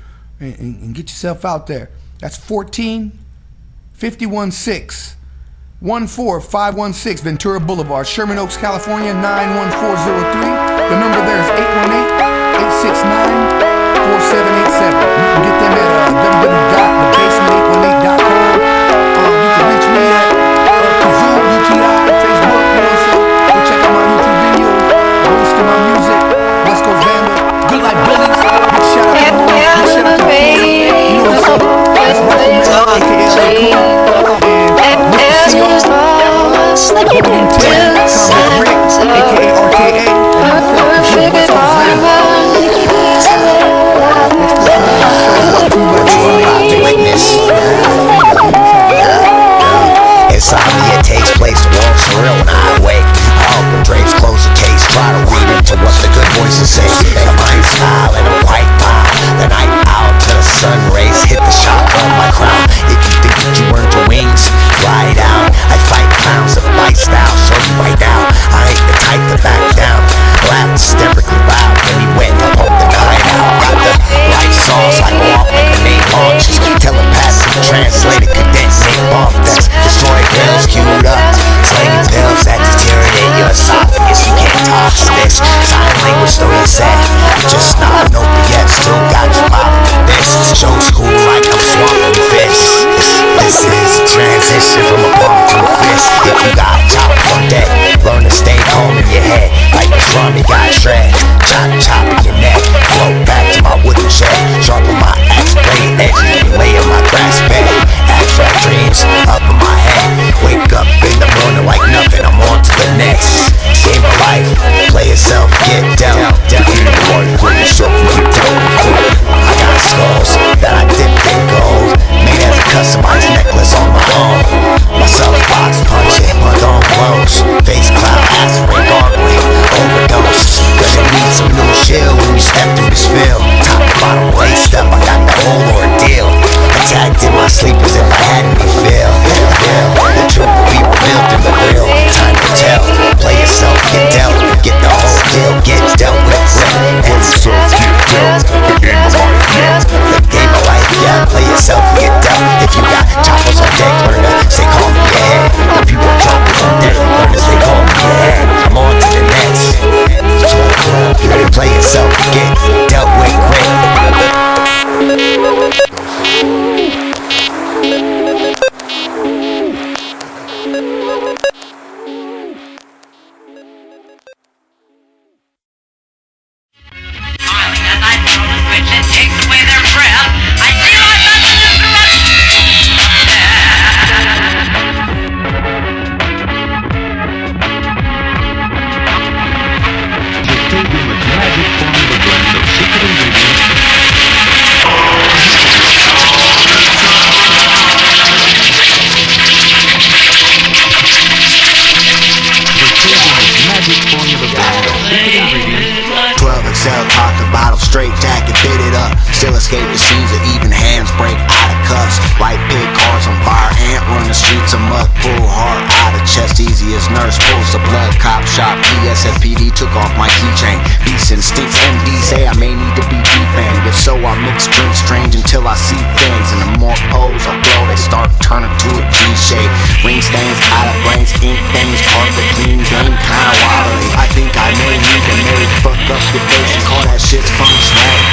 get yourself out there. That's 14516 14516 Ventura Boulevard, Sherman Oaks, California, 91403. The number there is 818-869-4787. You can get them at www.thebasement818.com. You can reach me at KAZUE, UTI, Facebook, you know what I'm saying? Go check out my YouTube videos. Go listen to my music. West Coast Vandal. Good Like Bullies. Big shout out to the home. Big shout out to the crew. You know what's up? That's Russell Miller, a.k.a. And Mr. C.O. Golden 10, Combat Rick, a.k.a. RKA. And myself, West Coast Vandal. Insomnia takes place, the world's surreal when I awake. I open drapes, close the case, try to read into what the good voices say. The mind style and a white pie. The night out till the sun rays hit the shop on my crown. If you think that you earned your wings, fly down. I fight clowns of my style, show you right now. I ain't the type to back down. Laugh hysterically loud when he went to hold the night out. Got the light sauce, I go off like grenade launches. Telepathic, translated, condensed, make bomb decks. Destroy pills queued up, slinging pills that deteriorate your esophagus. You can't talk this. Sign language though you said, just not an opiate. Still got you popping this. Show school like I'm swamping fish. This is a transition from a palm to a fist. If you got chopped on deck, learn to stay calm in your head. Like a drum, you got shred. Chop, chop in your neck. Float back to my wooden shed. Sharpen my axe blade edge. Lay in my grass bed. Abstract dreams up in my head. Wake up in the morning like nothing. I'm on to the next. Game of life. Play yourself, get dealt. Game of life, play yourself, get dealt. I got skulls that I dipped in gold. Made as a customized necklace on my own. Myself box punching, mud on blows. Face cloud, aspirin, gargling, overdose. Gonna need some new shield when you step through this field. Top to bottom, laced up, I got the whole ordeal. Attacked in my sleep as if I had me feel. The truth will be revealed through the real. Time to tell. Play yourself, get dealt. Get the whole deal, get dealt with. Play yourself, get dealt. The game of life, yeah. The game of life, yeah. Play yourself, get dealt. If you got choppers on deck, learn to stay calm in your head. If you got choppers on deck, learn to stay calm in your head. I'm on to the next. You ready to play play yourself, get dealt with grit. Still escape the scenes or even hands break out of cuffs. White pig cars on fire, ant run the streets of mud. Pull heart out of chest, easy as nurse pulls the blood. Cop shop, PSFPD took off my keychain. Beast instincts, MD say I may need to be defanged. If so, I mix drink strange until I see things. And the more O's I blow, they start turning to a G shape. Ring stains, out of brains, ink things, carpet clean, game kinda wobbly. I think I may need to marry, fuck up your face and call that shit's funk swag.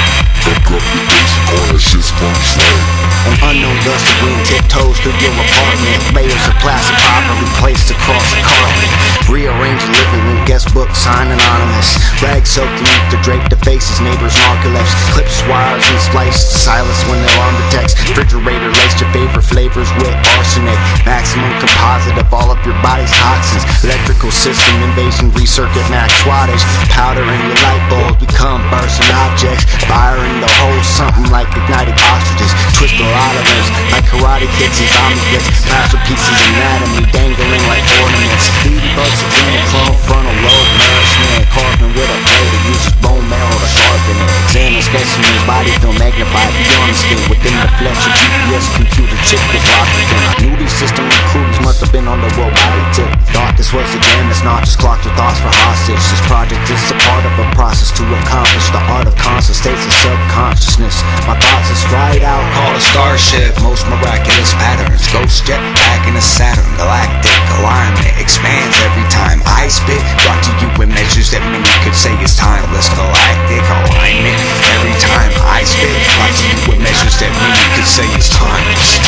Fuck up your face and call that shit's funk swag. An unknown gust of wind tiptoes through your apartment. Layers of plastic properly placed across the carpet. Rearrange the living room, guest book, sign anonymous. Rags soaked in ink to drape the faces, neighbors, narcolepsy. Clips, wires, and spliced. Silence when they're on the text. Refrigerator laced your favorite flavors with arsenic. Maximum composite of all of your body's toxins. Electrical system invasion, recircuit max wattage. Powder in your light bulbs become bursting objects. Fire in the hole, something like ignited ostriches. Twist the lives like karate kicks and zombie flicks. Masterpieces anatomy dangling like ornaments. Feeding bugs again in chrome frontal lobe nourishment. Carving with a blade that uses bone marrow to sharpen it. Examine specimens, body film magnified beyond the skin. Within the flesh, a GPS computer chip was locked again. I knew these system recruiters must have been on the road body tip. Thought this was a game, it's not just clock your thoughts for hostage. This project is a part of a process to accomplish the art of conscious states of subconsciousness. My thoughts is flight out, call a starship. Most miraculous patterns, ghost jet back in a Saturn. Galactic alignment expands every time I spit. Brought to you with measures that many could say is timeless. Galactic alignment every time I spit. Brought to you with measures that many could say is timeless.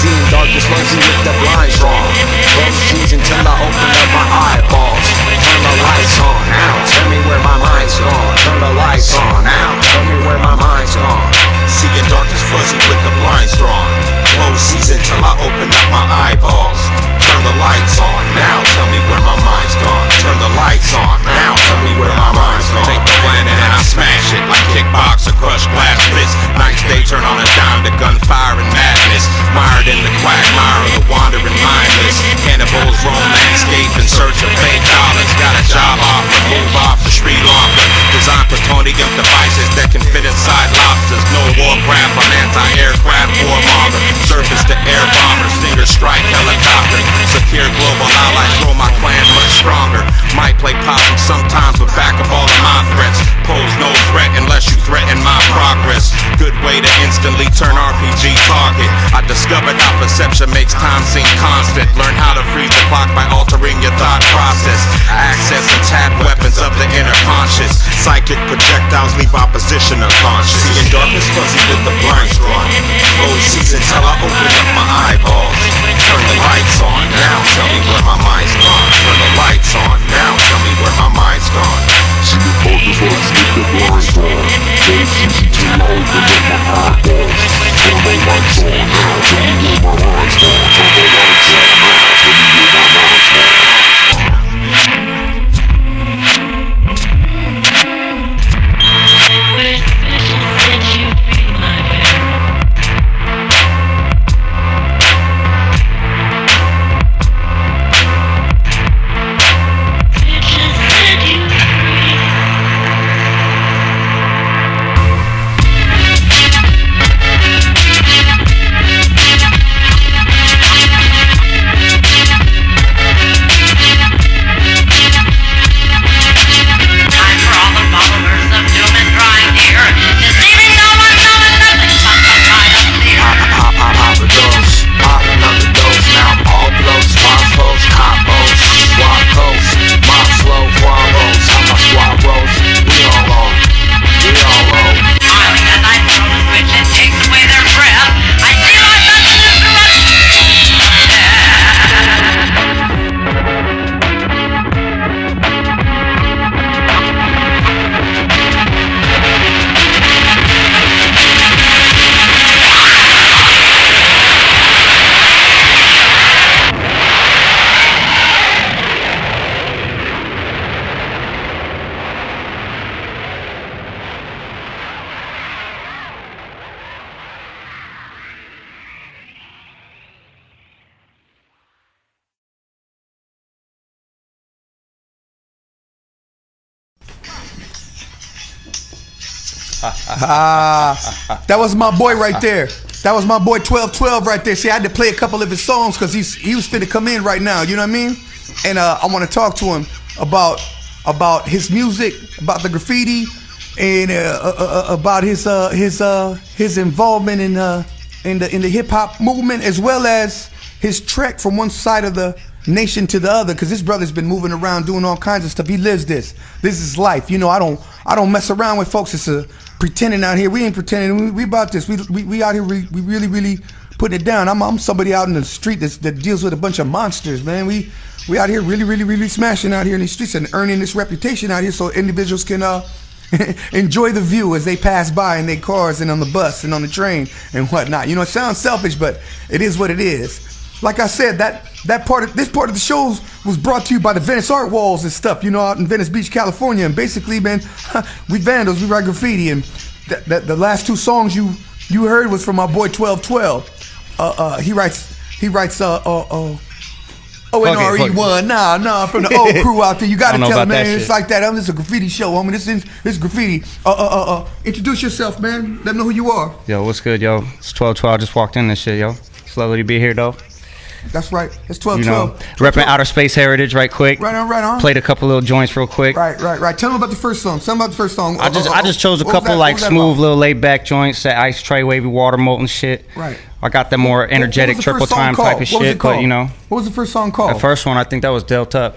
Seeing darkness fuzzy with the blinds drawn. Close season till I open up my eyeballs. Turn the lights on now, tell me where my mind's gone. Turn the lights on now, tell me where my mind's gone. Seeing darkness fuzzy with the blinds drawn. Close season till I open up my eyeballs. Turn the lights on now, tell me where my mind's gone. Turn the lights on now, tell me where my mind's gone. Take the planet and I smash it like kickboxer, crush glass fist. Nights they turn on a dime to gunfire and madness. Mired in the quagmire of the wandering mindless. Cannibals roam landscape in search of fake dollars. Got a job offer, move off to Sri Lanka. Design plutonium devices that can fit inside lobsters. No warcraft, I'm anti-aircraft warmonger. Surface to air bomber, stinger strike helicopter. Secure global allies, grow my clan much stronger. Might play possum sometimes, but back up all of my threats. Pose no threat unless you threaten my progress. Good way to instantly turn RPG target. I discovered how perception makes time seem constant. Learn how to freeze the clock by altering your thought process. Access and tap weapons of the inner conscious. Psychic projectiles leave opposition unconscious. Seeing darkness fuzzy with the blinds drawn. Close season till I open up my eyeballs. Turn the lights on now, tell me where my mind's gone. Turn the lights on now, tell me where my mind's gone. Seeing darkness fuzzy with the blinds drawn. Close season till I open up my eyeballs. Turn the lights on now, tell me where my mind's gone. Turn the lights on now, tell me where my mind's gone. That was my boy right there. That was my boy 1212 right there. See, I had to play a couple of his songs because he was finna come in right now. You know what I mean? And I want to talk to him about his music, about the graffiti, and about his involvement in the hip hop movement, as well as his trek from one side of the nation to the other. Because this brother's been moving around doing all kinds of stuff. He lives this. This is life. You know, I don't mess around with folks. It's pretending out here. We ain't pretending. We about this. We out here. We really putting it down. I'm somebody out in the street that deals with a bunch of monsters, man. We out here really smashing out here in these streets and earning this reputation out here so individuals can enjoy the view as they pass by in their cars and on the bus and on the train and whatnot. You know, it sounds selfish, but it is what it is. Like I said, this part of the show was brought to you by the Venice Art Walls and stuff, you know, out in Venice Beach, California. And basically, man, we vandals, we write graffiti. And the last two songs you heard was from my boy 1212. He writes ONRE1, nah, from the old crew out there. You gotta tell him, man, it's like that. This is a graffiti show, homie. This is graffiti. Introduce yourself, man. Let them know who you are. Yo, what's good, yo? It's 1212. I just walked in this shit, yo. It's lovely to be here, though. That's right. It's 1212. Repping Outer Space Heritage right quick. Right on. Played a couple little joints real quick. Right. Tell them about the first song. I just chose a couple like smooth little laid back joints, that ice tray, wavy water, molten shit. Right. I got the more energetic triple time type of shit, but you know. What was the first song called? The first one, I think that was Dealt Up.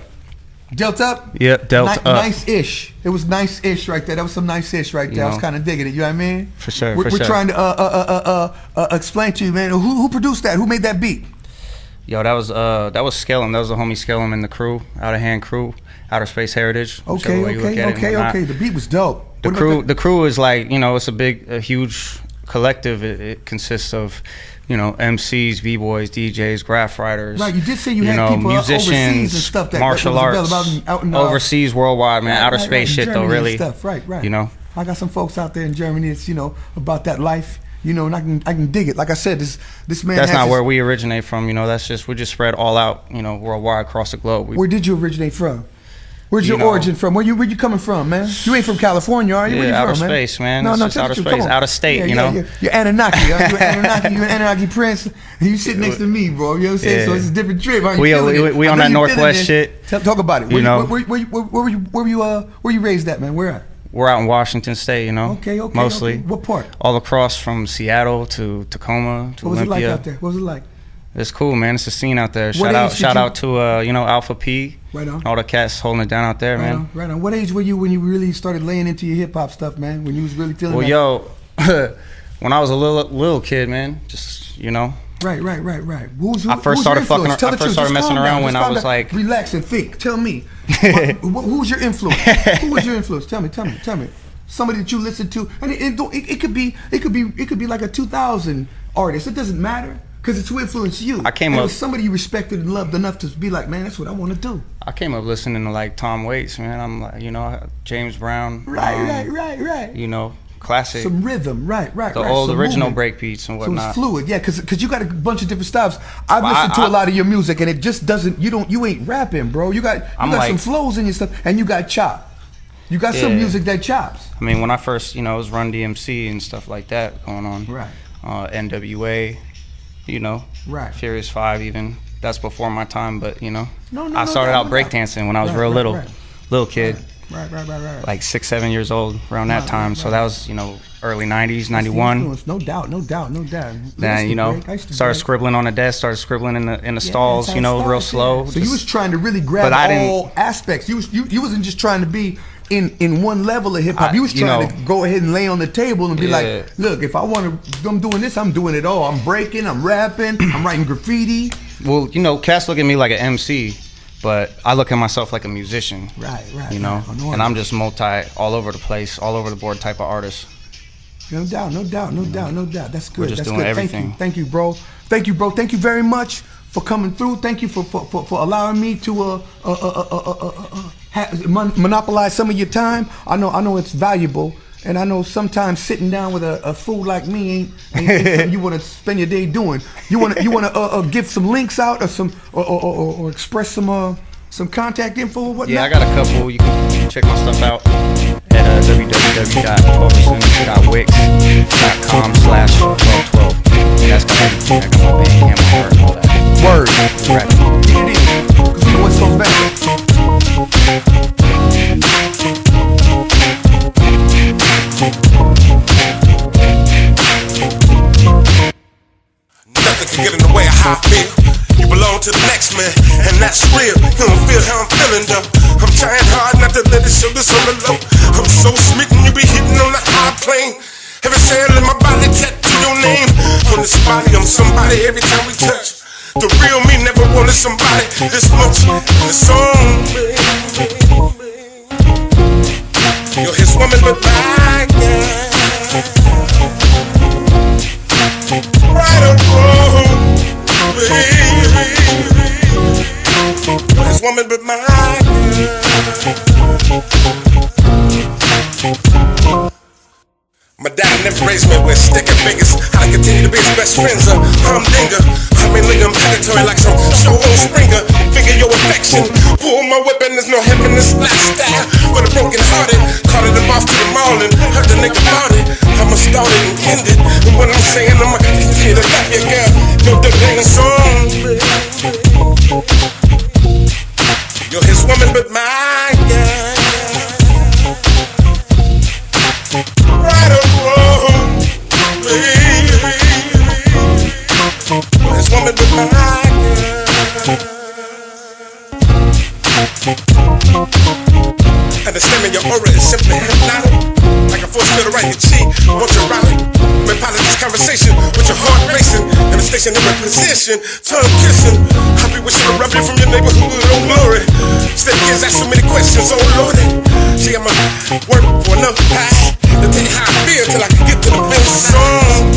Dealt Up? Yep, Dealt Up. Nice-ish. It was nice-ish right there. That was some nice-ish right there. I was kind of digging it. You know what I mean? For sure. We're trying to explain to you, man. Who produced that? Who made that beat? Yo, that was Skellum. That was the homie Skellum and the crew, Out of Hand crew, Outer Space Heritage. Okay. The beat was dope. The crew is like, you know, it's a huge collective. It consists of, you know, MCs, b-boys, DJs, graph writers. Right, you did say you had people musicians, overseas and stuff that martial arts, out in, overseas, worldwide, man. Outer space shit Germany though, really. Stuff. Right. You know, I got some folks out there in Germany. It's, you know, about that life. You know, and I can dig it. Like I said, this man. That's not where we originate from. You know, we're just spread all out. You know, worldwide across the globe. Where did you originate from? Where's your origin from? Where you coming from, man? You ain't from California, are you? Where you outer from, space, man. No, outer space, out of state. You know, you're Anunnaki. You're an Anunnaki prince. And you sit next to me, bro. You know what I'm saying? Yeah. So it's a different trip. We on that Northwest shit. Talk about it. You know, where you raised at, man? Where at? We're out in Washington State, you know. Okay. Mostly. What part? All across from Seattle to Tacoma to Olympia. What was it like out there? What was it like? It's cool, man. It's a scene out there. Shout out to you know, Alpha P. Right on. All the cats holding it down out there, man. Right on. What age were you when you really started laying into your hip hop stuff, man? When you was really feeling that? Yo, when I was a little kid, man, just, you know. Right. I first started messing around when I was like. Relax and think. Tell me, who's your influence? Who was your influence? Tell me. Somebody that you listened to, and it could be like a 2000 artist. It doesn't matter because it's who influenced you. It was somebody you respected and loved enough to be like, man, that's what I want to do. I came up listening to like Tom Waits, man. I'm like, you know, James Brown. Right. You know. Classic. Some rhythm, right. The old original breakbeats and whatnot. So it's fluid, yeah, because you got a bunch of different styles. I've listened to a lot of your music, and it just doesn't. You ain't rapping, bro. You got some flows in your stuff, and you got chop. You got some music that chops. I mean, when I first, you know, it was Run DMC and stuff like that going on. Right. NWA, you know. Right. Furious 5 even. That's before my time, but you know. I started out breakdancing when I was real little kid. Right. Like 6-7 years old around that time. So that was, you know, early 90s, 91. No doubt. Then, you know, started scribbling on the desk, started scribbling in the stalls, you know, real slow. So you was trying to really grab all aspects. You wasn't just trying to be in one level of hip hop. You was trying to go ahead and lay on the table and be like, look, if I'm doing this, I'm doing it all. I'm breaking, I'm rapping, I'm writing graffiti. Well, you know, cats look at me like an MC. But I look at myself like a musician, right. You know, and I'm just all over the place, all over the board type of artist. No doubt. That's good. We're just doing everything. Thank you, bro. Thank you very much for coming through. Thank you for allowing me to monopolize some of your time. I know it's valuable. And I know sometimes sitting down with a fool like me ain't something you want to spend your day doing. You want to give some links out or express some contact info or whatnot. Yeah, I got a couple. You can check my stuff out at www.torkelson.wix.com/1212. That's gonna be check out my band, Hammer Heart, all that. Word. Rap. Get it in. Cause you know West Coast Vandal. Nothing can get in the way of how I feel. You belong to the next man, and that's real. You don't feel how I'm feeling though. I'm trying hard not to let it show this on the low. I'm so smitten, you be hitting on the high plane. Every cell in my body tattoo your name. On this body, I'm somebody every time we touch. The real me never wanted somebody this much in the song, baby. You're his woman, but my girl. Right or wrong, baby. You're his woman, but my girl. My dad never raised me with sticking fingers. I continue to be his best friends. Humdinger, I'm mandatory like some show on Springer. Figure your affection, pull my weapon. There's no happiness lifestyle for the broken hearted. Carted him off to the mall and heard the nigga about it. I'ma start it and end it. And what I'm saying, I'ma continue to love you, girl. Yo, the dang song, baby. You're his woman, but my girl. Right or wrong, baby. This woman be my girl. Understand me, your aura is simply hypnotic. Like a force field to right your cheek, won't you rally? Make part of this conversation with your heart racing. And the station in my position, tongue kissing. I be wishing to rub you from your neighborhood, oh glory. Still kids ask so many questions, oh lordy. See, I'ma work for enough high to tell you how I feel till I can get to the best song.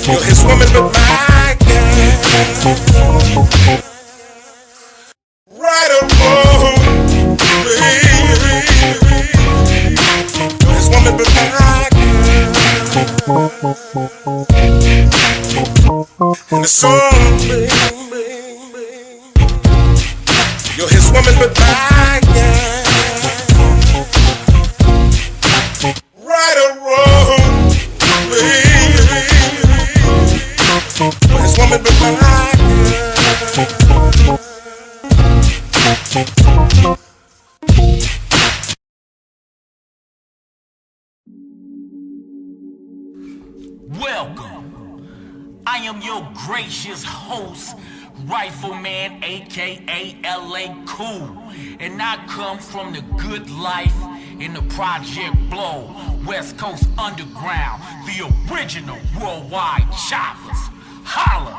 You're his woman, but my girl. Right or wrong, baby. You're his woman, but my girl. And the song, baby. You're his woman, but my girl. Right or wrong, baby. You're his woman, but my girl. Welcome. I am your gracious host, Rifleman, aka LA Cool, and I come from the good life in the Project Blow, West Coast Underground, the original worldwide choppers. Holla!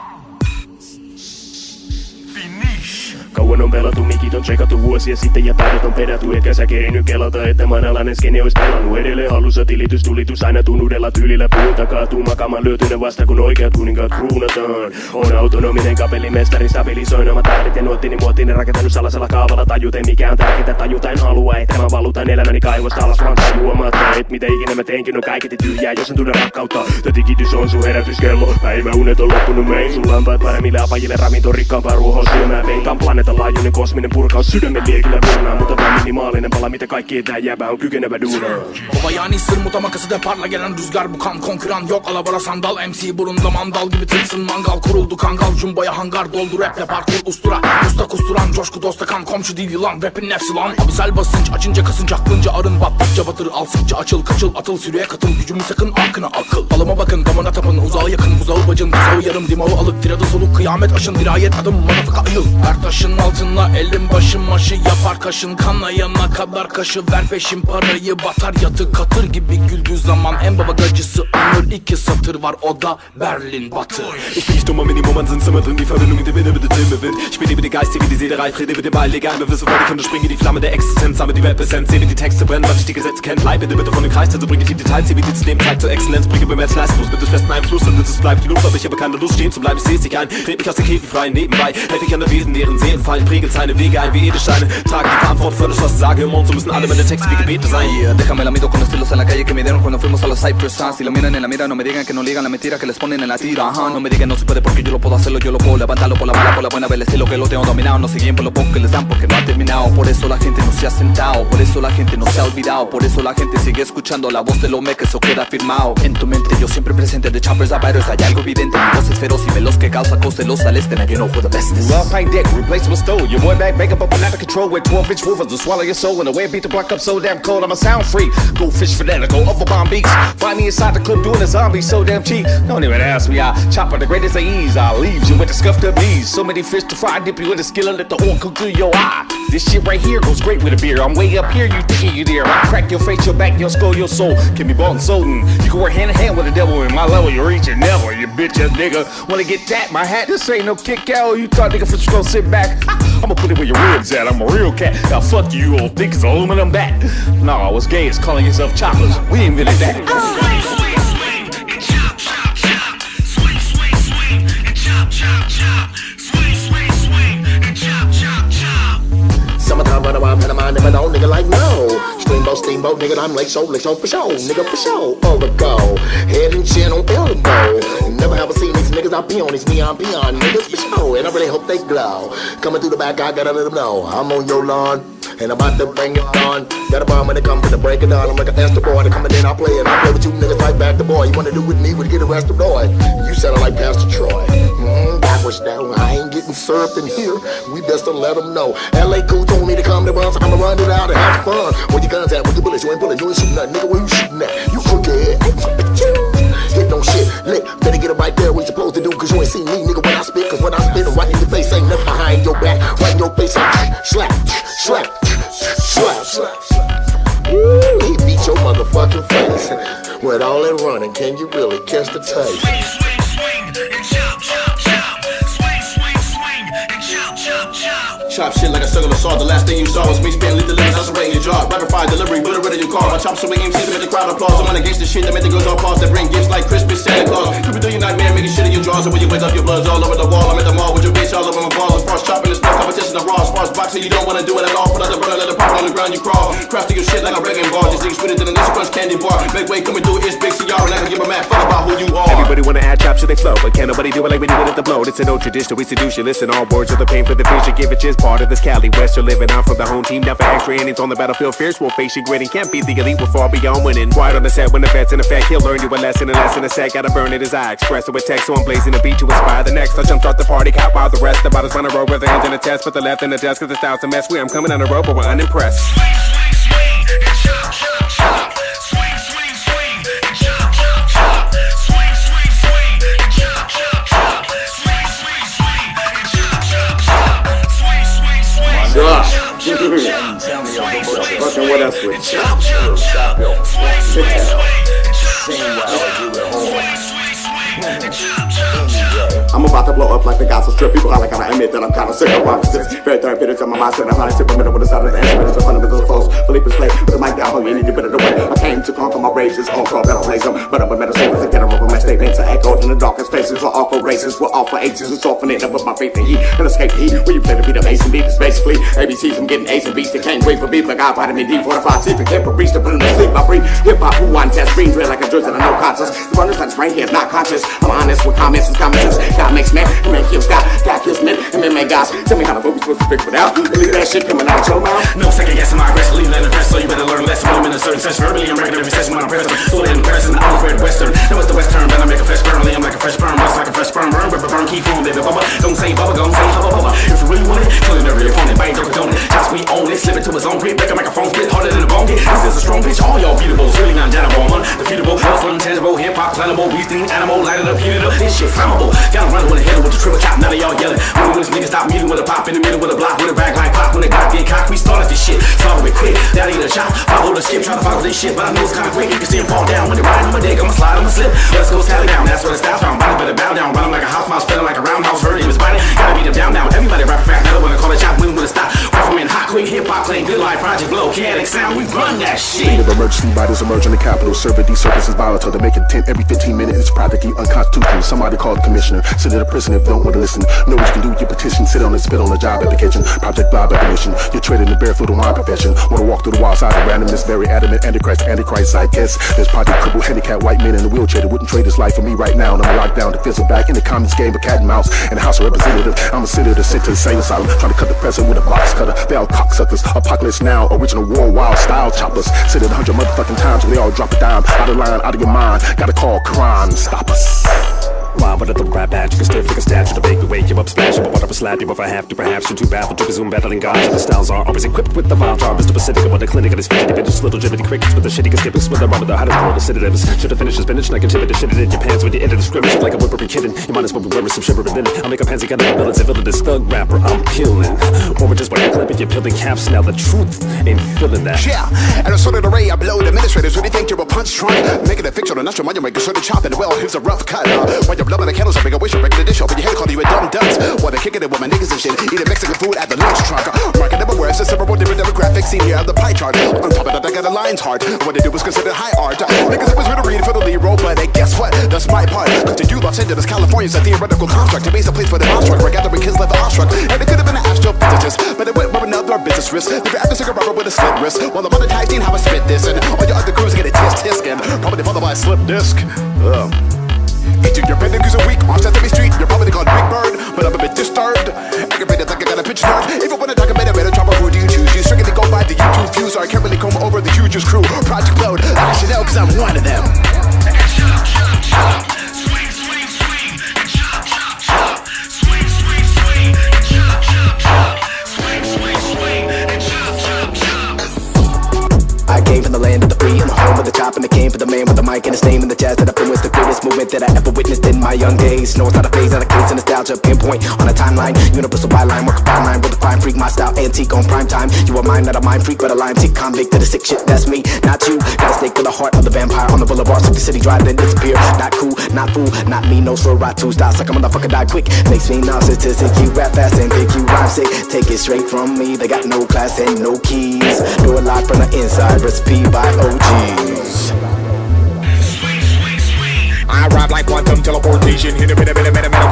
Finish! Kauan on pelattu, mikit on tsekattu vuosia sitten ja taidot on perätty. Etkä sä kerennyt kelata, että manalainen skene ois pelannut. Edelleen halussa tilitys, tulitus aina tunnudella tyylillä puun takaa. Tuu makaamaan lyötynä vasta kun oikeat kuninkaat kruunataan. On autonominen kapellimestari, stabilisoin omat tahdit ja nuottini muottinen rakentanut salasella kaavalla. Tajuten mikä on tärkeintä, tajutain halua. Että mä valutan elämäni kaivosta alas vaan tajuamatta. Et mitä ikinä mä teinkin on kaiketi tyhjää, jos en tunne rakkautta. Tää digitys on sun herätyskello. Päivä unet on loppunut mein. Sun lampaat paremmille apajille ravinto rikkaampaa ruohoa syömään. Veinkaan planeetan laajuinen kosminen purkaus sydämen liekillä ruunaa. Mutta vaan minimaalinen pala, mitä kaikki tää jäbä on kykenevä duunaa. Baba yani sırmıda makası da parla gelen rüzgar bu kan konkuran yok alabora sandal MC burunda mandal gibi tırsın mangal kuruldu kangal cumbaya hangar doldu raple parkur ustura usta kusturan coşku dosta kan komşu değil yılan rapin nefsi lan abisel basınç açınca kasınca aklınca arın battıkça batır al sıkça açıl kaçıl atıl sürüye katıl gücümü sakın arkına akıl alıma bakın damına tapın uzağa yakın buzağı bacın buzağı yarım dimağı alık tiradı soluk kıyamet aşın dirayet adım manafıka ayıl her taşın altına elim başım maşı yapar kaşın kanayana kadar kaşı ver peşin parayı batar yatı katır gibi güldüğü zaman en baba gacısı ömür iki satır var o da Berlin Batı. Ich bin nicht dumm, wenn die Nummern sind Zimmer drin, die Verbindung in der Winde mit der Filme wird. Ich bin über die Geist, wie die Seele reif, rede mit dem Ball, legal, mir wirst sofort, ich unterspringe die Flamme der Existenz, sammle die Rap-Essenz, sehe wie die Texte brennen, weil ich die Gesetze kenne, bleib bitte von dem Kreis, also bringe die Details, hier wie die Leben zeigt zur Exzellenz, bringe mir mehr Leistlos, mit des festen Einfluss und es bleibt die Luft, aber ich habe keine Lust stehen zu bleiben, ich seh's nicht ein, red mich aus den Käfig frei, nebenbei, helfe ich an der Wesen, deren Seelen fallen, prägen seine Wege ein wie Edelsteine. Tragen die Verantwortung für das, was ich sage. Im Mund, so müssen alle meine Texte wie Gebete sein. Yeah, déjame la mido con estilos en la calle que me dieron cuando fuimos a los Cypress Dance. Si lo miran en la mira, no me digan que no ligan la mentira que les ponen en la tira. No me digan no se puede porque yo lo puedo hacerlo, yo lo puedo levantarlo por la mala, por la buena, ver el estilo que lo tengo dominado. No se guíen por lo poco que les dan porque no ha terminado. Por eso la gente no se ha sentado, por eso la gente no se ha olvidado, por eso la gente sigue escuchando la voz de lo que eso queda firmado. En tu mente yo siempre presente, de choppers a biters hay algo evidente. Mi voz es feroz y veloz que causa costelos al este, and you know who the best is. Well, paint deck, replace with stole. Your boy back up and out of control with 12-inch woofers to swallow your soul. And the way I beat the block up so damn cold, I'm a sound freak. Go fish for that, I go up bomb beats. Find me inside the club doing a zombie so damn cheap. Don't even ask me, I chop on the greatest of ease. I leave you with the scuffed up knees. So many fish to fry, dip you in the skillet, let the oil cook through your eye. This shit right here goes great with a beer. I'm way up here, you thinking you there. I crack your face, your back, your skull, your soul. Can be bought and sold, and you can work hand in hand with the devil. In my level, you reach your never, you bitch ass nigga. Wanna get tapped, my hat, this ain't no kick out. You thought nigga for you gonna sit back. I'ma put it where your ribs at, I'm a real cat. Now fuck you old think it's aluminum bat. Nah, what's gay is calling yourself choppers. We invented that. Summertime run around, Panama, never know, nigga like no. Steamboat, nigga, I'm like so for sure, nigga for sure. Overgo, head and chin on elbow. Never have seen these niggas I be on these neon peon niggas for sure, and I really hope they glow. Coming through the back, I gotta let them know I'm on your lawn, and I'm about to bring it on. Got a bomb when it comes to the break it down. I'm like an Astro Boy, to coming in, I play it. I play with you niggas right back to boy. You wanna do with me, we get arrested, boy. You sound like Pastor Troy. Backwards down, I ain't getting served in here. We best to let them know. LA Cool told me to come to run, so I'ma run it out and have fun. Where your guns at? With your bullets? You ain't pulling, you ain't shooting nothing. Nigga, where you shooting at? You crooked. Hit no shit, lit. Better get it right there where you supposed to do, cause you ain't seen me, nigga, when I spit. Cause when I spit, right in your face, ain't nothing behind your back. Right in your face, slap. Ooh, he beat your motherfucking face. With all that running, can you really catch the taste? Swing, and chop, chop, chop. Swing, and chop, chop, chop. Chop shit like a circle of salt. The last thing you saw was me spitting lethal limits, accelerating your jaw. Rapid fire delivery, build it in your car. I chop some MCs to make the crowd applause. I'm on against the shit that make the girls all pause. That bring gifts like Christmas, Santa Claus. Creeping through your nightmare, making shit in your drawers. And when you wake up, your blood's all over the wall. I'm at the mall with your bitch all over my balls. As far as chopping this stuff, competition of raw. As far as boxing, you don't wanna do it at all. Put out the burner, let it pop on the ground, you crawl. Crafting your shit like a Reagan bar. Just niggas spit it to the next crunch candy bar. Make way coming through, it's big CR, and I can give a mad fuck about who you are. Everybody wanna add chops to they flow, but can't nobody do it like we do it at the blow. It's an old tradition, we seduce you. Listen, all words of the pain for the vision. Give it just part of this Cali West. You're living out from the home team, down for extra innings on the battlefield. Fierce will face you gritty. Can't beat the elite, we're far beyond winning. Quiet on the set when the vet's in effect. He'll learn you a lesson, and less in a sec. Gotta burn it as I express it with text, so I'm blazing a beat to inspire the next. I jumpstart the party, cop while the rest. About us on the road with their hands in the test. Put the left in the desk, cause the style's a mess. I'm coming on the road, but we're unimpressed. Swing, and chop, chop, chop. Swing, and chop, chop, chop. Swing, and chop, chop, chop. Swing, and chop, chop, chop. Fucking what else with? I'm about to blow up like the gospel strip. People are like, I admit that I'm kind of sick of rock. It's very therapeutic on my mindset. I'm on a temperamental with the side of the instruments. The fundamental foes. Philippe's slave. With the mic down, you need to put it away. I came to conquer my rages. On call, that'll blaze them. But I'm a medicine with a general. My statements are echoed in the darkest places. For awful races. We're all for ages. It's often it up with my faith in heat. And escape the heat. Where you play to be the mason beat. It's basically ABCs. I'm getting A's and B's. They can't wait for beef. Like I vitamin D. 45 sleep. And can't reach to put them to sleep. I breathe. Hip hop, who wants test. Green drill like a drizzle. I know conscious. The runners that's right here is not conscious. I'm honest with comments and common sense. God makes man. And man kills God. God kills men. And men make gods. Tell me how the fuck we supposed to figure it out. Believe that shit coming out of your mouth. No second guessing my aggressive, leaving that impressed. So you better learn less when I'm in a certain session. Verbally, I'm regular every session when I'm present. So in comparison, I was red western. Now it's the west turn, then I make a fresh burn. I'm like a fresh sperm, rust like a fresh sperm. Burn, burn, keep on, baby, bubba. Don't say bubba, gon' say hubba, bubba. If you really want it, kill it, every opponent. Bang, don't condone it. Shots we own it, slip it to his own grip. Make a microphone spit harder than a bone get. This is a strong pitch, all y'all beatables. Really not generable, undefeatable. Hustle, intangible, hip hop, plannable. Beasting, animal, light it up, heat it up. This shit flammable. Gotta run with a header with the triple chop. Now they all yelling. When this nigga stop meeting with a pop in the middle with a block with a bag like pop. When they got get cocked, we started this shit. Follow it quick. That ain't a chop. Follow the skip, try to follow this shit, but I know it's concrete. You can see him fall down when they ride. I'ma dig, I'ma slide, I'ma slip. Let's go tally down. That's where the style's found. Body better bow down. Run him like a house mouse, spinning like a roundhouse. Heard he was biting. Gotta beat him down now. Everybody rap fast metal when I call it chop. When with a stop. Rap from in hot, quick hip hop, playing good life. Project Blow, chaotic sound. We run that shit. emergency riders emerge in the capital. Serving these services volatile. They make intent every 15 minutes. It's practically unconstitutional. Somebody call the commissioner. Sit in the prison if you don't want to listen. Know what you can do with your petition. Sit on and spit on the job application. Project Bob definition. You're trading the barefoot and wine profession. Wanna walk through the wild side of randomness. Very adamant. Antichrist, I guess. There's probably crippled, handicapped white men in a wheelchair that wouldn't trade his life for me right now. And I'm locked down to fizzle back in the comments game of cat and mouse and the House of Representatives. I'm a senator sent to the same asylum, trying to cut the president with a box cutter. They all cocksuckers. Apocalypse Now, original war wild style choppers. Said it 100 motherfucking times when they all drop a dime. Out of line, out of your mind. Gotta call crime, stop us. Why would I throw rap at you? Can stiff like a statue to make me wake you up, splash you, but whatever slap you if I have to. Perhaps you're too baffled to presume battling gods. The styles are always equipped with the vile jar. Mr. Pacific about the clinic and his fidgety bitches, little jibbity crickets with the shitty skippings with the rubber, the hottest world of sedatives. Should've finished your spinach and I can tip it to shit it in your pants when you enter the scrimmage like a whippering kitten. You might as well be wearing some shiver in it. I'll make a pansy kind of a militant villain, this thug rapper I'm killing. Or we're just while you're clipping, you're peeling caps. Now the truth ain't feeling that. Yeah, and a sort of array of below administrators really think you're a punch drunk. Making a fiction on not your money maker, sort of chopping. Well, here's a rough cut. While you're blowing the candles, I make a wish of regular dish. Open your head, call you a dumb dunce. While they're kicking it with my niggas and shit. Eating Mexican food at the lunch trunk. Marking everywhere, it's a several different demographics seen here on the pie chart. On top of that, I got a lion's heart. What they do is considered high art. Niggas, it was written read for the lead role, but hey, guess what? That's my part. Cause to you, Los Angeles, California's a theoretical construct. It means a place for the monstruck. Where gathering kids left awestruck. And it could have been an astrophysicist, but it went with another business risk. Leave your after rubber with a slit wrist. While the monetizing how I spit this, and all your other crews get a tisk and probably followed by a slip disc. Into your pedigree a week on Sesame Street. You're probably called Big Bird, but I'm a bit disturbed. Aggravated like I got a pitch nerd. Even when I document a better chopper, who do you choose? You strictly go by the YouTube views, or I can't really comb over the Juju's crew. Project Load, I should know, cause I'm one of them. Chop, chop, chop. Swing, swing, swing. Chop, chop, chop. Swing, swing, swing. Chop, chop, chop. Swing, swing, swing. Chop, chop, chop. I came from the land of the free and the home of the chop, and I came for the man with the mic and his name and the jazz that I've been with, the greatest movement that I ever witnessed in my young days. No, it's not a phase, not a case of nostalgia, pinpoint on a timeline, universal byline, work a fine line with a crime freak, my style antique on prime time. You are mine, not a mind freak, but a lime seek convict to the sick shit. That's me, not you. Got a stake for the heart of the vampire on the boulevard, so the city drive then disappear. Not cool, not fool, not me. No for right two styles, like a motherfucker die quick. Makes me narcissistic. You rap fast and think you rhyme sick. Take it straight from me. They got no class and no keys. Do a lot from the inside, recipe by OGs. I arrive like quantum teleportation. Hit a bit of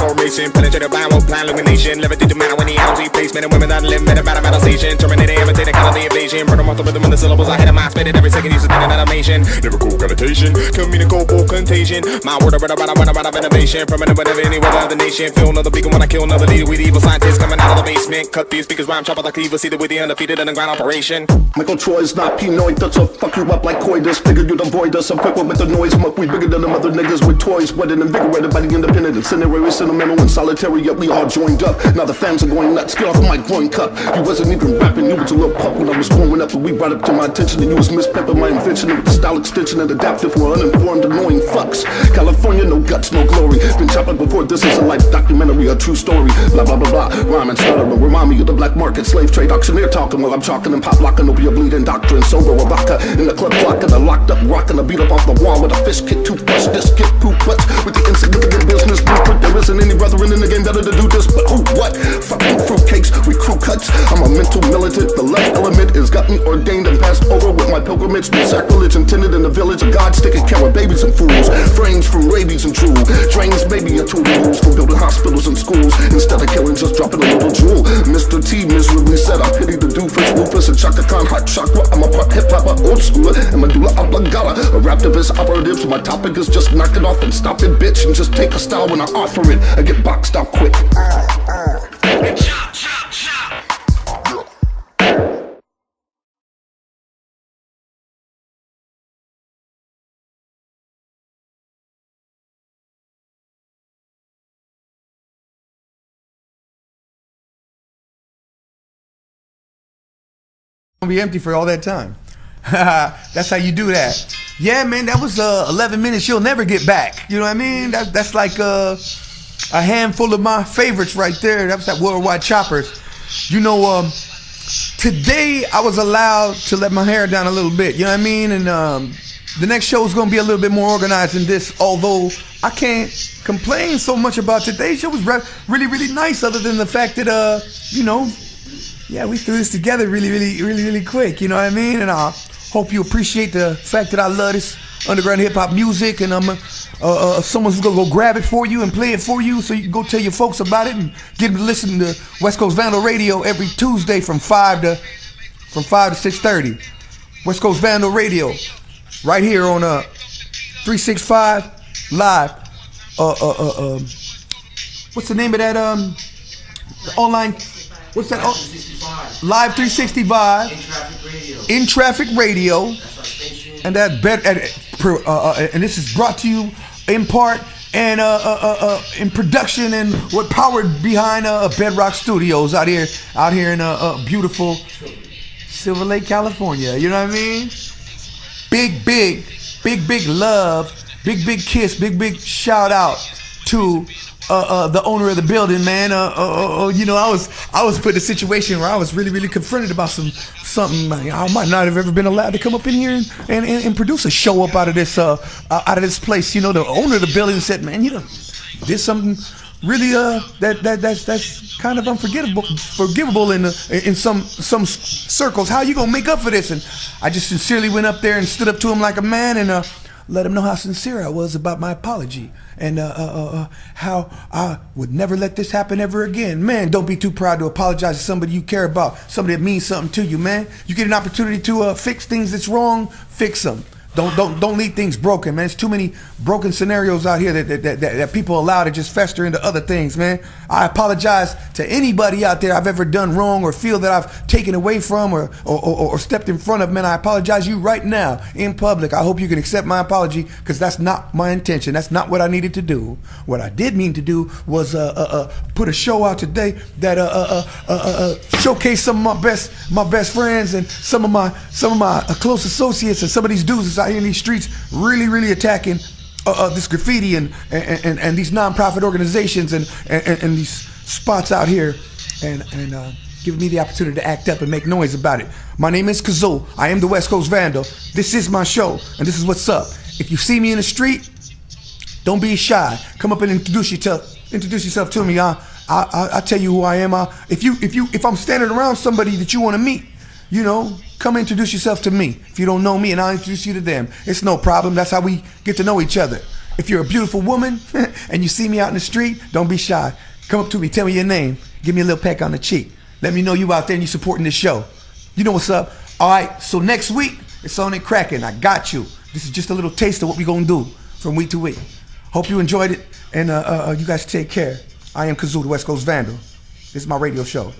formation. Penetrated by one plan illumination. Levitate the matter when the LG place. Men and women that live in a metalization. Terminated, imitated, kind of the evasion. Murder month with them in the syllables. I hit a my spit it every second. Use it in an animation. Lyrical connotation. Communicable contagion. My word about innovation. Permanent whatever any weather of the nation. Feel another beacon when I kill another leader with evil scientists coming out of the basement. Cut these speakers rhyme chopper like cleaver. Seated with the undefeated underground operation. Michael Troy's not Pinoy. That's a fuck you up like coitus. Figured you'd avoid us. I'm quick with the noise. Muck, we bigger than the mother niggas with toys. Wet and invigorated by the independent incendiary, sentimental and solitary, yet we all joined up. Now the fans are going nuts, get off my groin cup. You wasn't even rapping, you was a little pup when I was growing up, and we brought it to my attention that you was mispimping my invention with the style extension and adaptive for uninformed, annoying fucks. California, no guts, no glory. Been chopping before, this is a life documentary, a true story. Blah, blah, blah, blah. Rhyme and stutter, but remind me of the black market, slave trade, auctioneer talking while I'm chalking and pop locking, opium bleeding, doctrine, sober, a rocker. In the club clocking, a locked up, rocking, a beat up off the wall with a fish kick, toothbrush, this get poop butts with the insignificant business blueprint. There isn't any brethren in the game better to do this, but who, what? Fucking fruitcakes, recruit cuts. I'm a mental militant. The left element has got me ordained and passed over with my pilgrimage. No sacrilege intended in the village of God, taking care of babies and fools. Frames from rabies and drool. Drains maybe a tool to use for building hospitals and schools. Instead of killing, just dropping a little jewel. Mr. T miserably said, I pity the doofus, Rufus, and Chaka Khan, hot chakra. I'm a part hip-hopper, old schooler, and medulla oblongata. A raptivist operative, so my topic is just knock it off and stop it, bitch, and just take a style when I offer it. I get boxed out quick. Chop, chop, chop. Gonna be empty for all that time. That's how you do that. Yeah, man, that was 11 minutes you'll never get back. You know what I mean? That's like a handful of my favorites right there. That was that Worldwide Choppers. You know, today I was allowed to let my hair down a little bit. You know what I mean? And the next show is gonna be a little bit more organized than this. Although I can't complain so much about today's show. It was really, really nice. Other than the fact that you know. Yeah, we threw this together really quick, you know what I mean? And Hope you appreciate the fact that I love this underground hip hop music, and I'm someone's gonna go grab it for you and play it for you, so you can go tell your folks about it and get them to listen to West Coast Vandal Radio every Tuesday from 5 to 6:30. West Coast Vandal Radio, right here on 365 Live. What's the name of that online? What's that? Live 365 In Traffic Radio. And that and this is brought to you in part and in production and what powered behind Bedrock Studios out here in beautiful Silver Lake, California. You know what I mean? Big love, big kiss, big shout out to the owner of the building, man. You know, I was put in a situation where I was really confronted about something. I might not have ever been allowed to come up in here and produce a show up out of this place. You know, the owner of the building said, "Man, you know, there's something really that's kind of forgivable in some circles. How you gonna make up for this?" And I just sincerely went up there and stood up to him like a man and let him know how sincere I was about my apology and how I would never let this happen ever again. Man, don't be too proud to apologize to somebody you care about, somebody that means something to you, man. You get an opportunity to fix things that's wrong, fix them. Don't leave things broken, man. There's too many broken scenarios out here that people allow to just fester into other things, man. I apologize to anybody out there I've ever done wrong or feel that I've taken away from or stepped in front of, man. I apologize to you right now in public. I hope you can accept my apology, because that's not my intention. That's not what I needed to do. What I did mean to do was put a show out today that showcase some of my best friends and some of my close associates, and some of these dudes that's out here in these streets really attacking this graffiti and these non-profit organizations and these spots out here and giving me the opportunity to act up and make noise about it. My name is KAZUE. I am the West Coast Vandal. This is my show, and this is what's up. If you see me in the street, don't be shy. Come up and introduce yourself to me. I'll tell you who I am. If I'm standing around somebody that you want to meet, you know, come introduce yourself to me. If you don't know me, and I'll introduce you to them. It's no problem. That's how we get to know each other. If you're a beautiful woman and you see me out in the street, don't be shy. Come up to me, tell me your name, give me a little peck on the cheek. Let me know you out there and you supporting this show. You know what's up. All right, so next week, it's on and cracking. I got you. This is just a little taste of what we're going to do from week to week. Hope you enjoyed it, and you guys take care. I am KAZUE, the West Coast Vandal. This is my radio show.